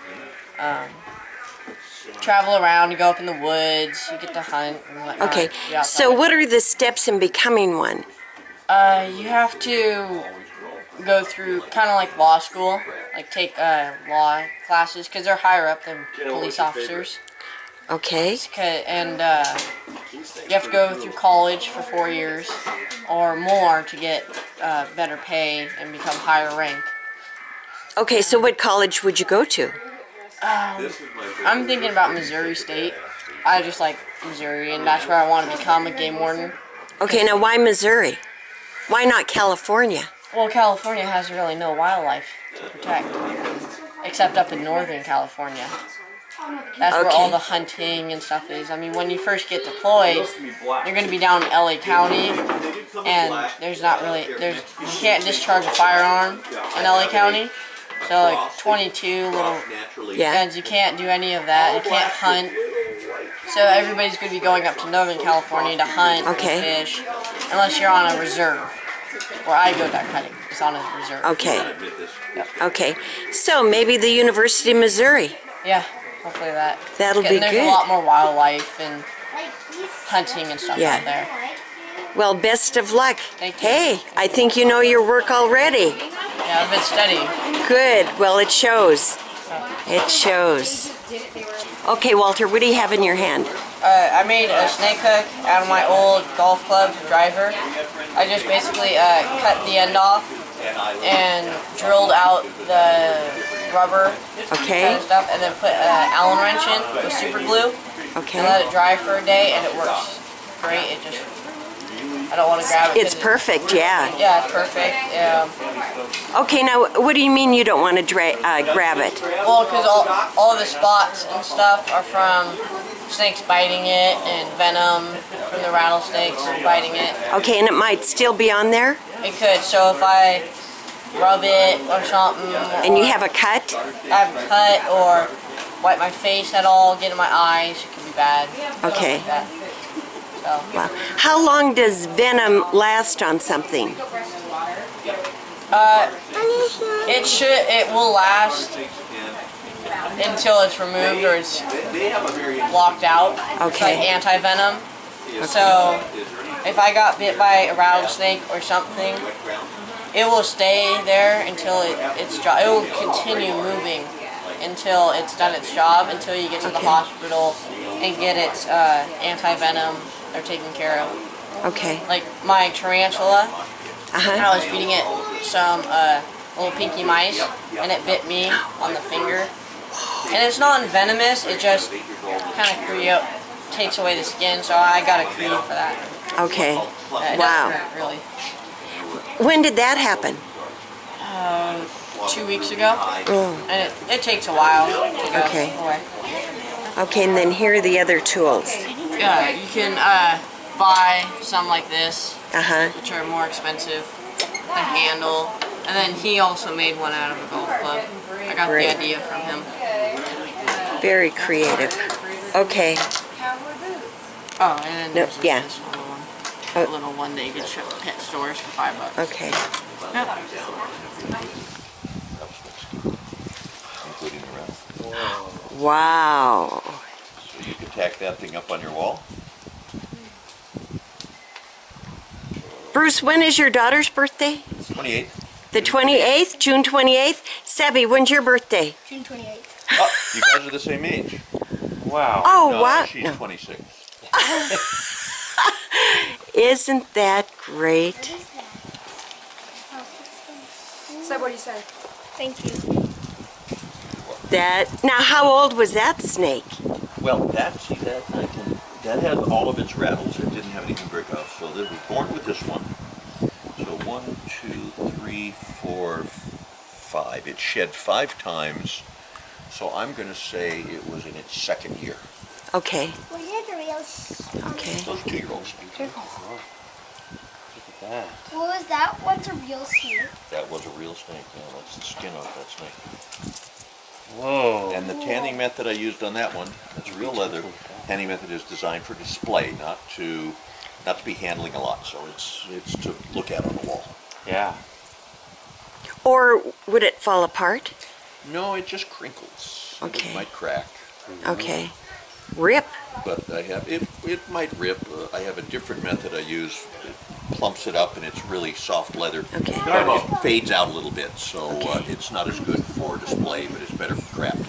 travel around, you go up in the woods, you get to hunt and whatnot. Okay. Yeah, So what are the steps in becoming one? you have to go through kind of like law school, like take law classes because they're higher up than police officers. Okay. And you have to go through college for 4 years or more to get better pay and become higher rank. Okay, so what college would you go to? I'm thinking about Missouri State. I just like Missouri, and that's where I want to become a game warden. Okay, now why Missouri? Why not California? Well, California has really no wildlife to protect, except up in Northern California. That's where all the hunting and stuff is. I mean, when you first get deployed, you're going to be down in LA County, and you can't discharge a firearm in LA County. So like 22 little guns, you can't do any of that. You can't hunt. So everybody's going to be going up to Northern California to hunt and fish, unless you're on a reserve. Where I go duck hunting, it's on a reserve. Okay. Okay. So maybe the University of Missouri. Yeah, hopefully that. That'll be There's good. a lot more wildlife and hunting and stuff out there. Well, best of luck. Thank you. Hey, I think you know your work already. Yeah, I've been studying. Good. Well, it shows. It shows. Okay, Walter, what do you have in your hand? I made a snake hook out of my old golf club driver. I just basically cut the end off and drilled out the rubber kind of stuff, and then put an Allen wrench in with super glue. Okay. And let it dry for a day, and it works great. It just, I don't want to grab it. It's perfect, yeah. Yeah, it's perfect. Okay, now what do you mean you don't want to grab it? Well, because all of the spots and stuff are from snakes biting it and venom from the rattlesnakes biting it. Okay, and it might still be on there? It could. So if I rub it or something. And you have a cut? I have a cut or wipe my face at all, get in my eyes, it could be bad. Okay. So. Wow. How long does venom last on something? It will last until it's removed or it's blocked out. Okay. It's like anti-venom. Okay. So if I got bit by a rattlesnake or something, it will stay there until it will continue moving until it's done its job, until you get to the hospital and get its anti-venom they're taken care of. Okay. Like my tarantula, I was feeding it some little pinky mice, and it bit me on the finger. And it's not venomous, it just kind of takes away the skin, so I got a cream for that. Okay. It Wow. doesn't hurt, really. When did that happen? 2 weeks ago, Oh, and it takes a while to go Okay. away. okay, and then here are the other tools. Yeah, you can buy some like this, Uh-huh. which are more expensive. The handle, and then he also made one out of a golf club. I got Great. the idea from him. Very creative. Okay. Oh, and then No, there's yeah. this little one. Oh. A little one that you get at pet stores for $5. Okay. Including the rattle. Wow. So you can tack that thing up on your wall. Bruce, when is your daughter's birthday? 28th. The 28th? June 28th? Sebby, when's your birthday? June 28th. Oh, you guys are the same age. Wow. Oh, No, wow. she's No. 26. Isn't that great? So what do you say? Thank you. Now, how old was that snake? Well, that had all of its rattles. It didn't have anything break off. So it was born with this one. So 1, 2, 3, 4, 5. It shed 5 times. So I'm going to say it was in its 2nd year. Okay. Was it a real? Okay. Those 2-year-old snakes. Look at that. What was that? What's a real snake? That was a real snake. Yeah, that's the skin off that snake. Whoa. And the tanning method I used on that one, that's real leather. Tanning method is designed for display, not to be handling a lot. So it's to look at on the wall. Yeah. Or would it fall apart? No, it just crinkles. Okay. It might crack. Okay. Rip. But I have it might rip. I have a different method I use. It plumps it up and it's really soft leather. Okay. But it fades out a little bit, so Okay. it's not as good for display, but it's better for craft.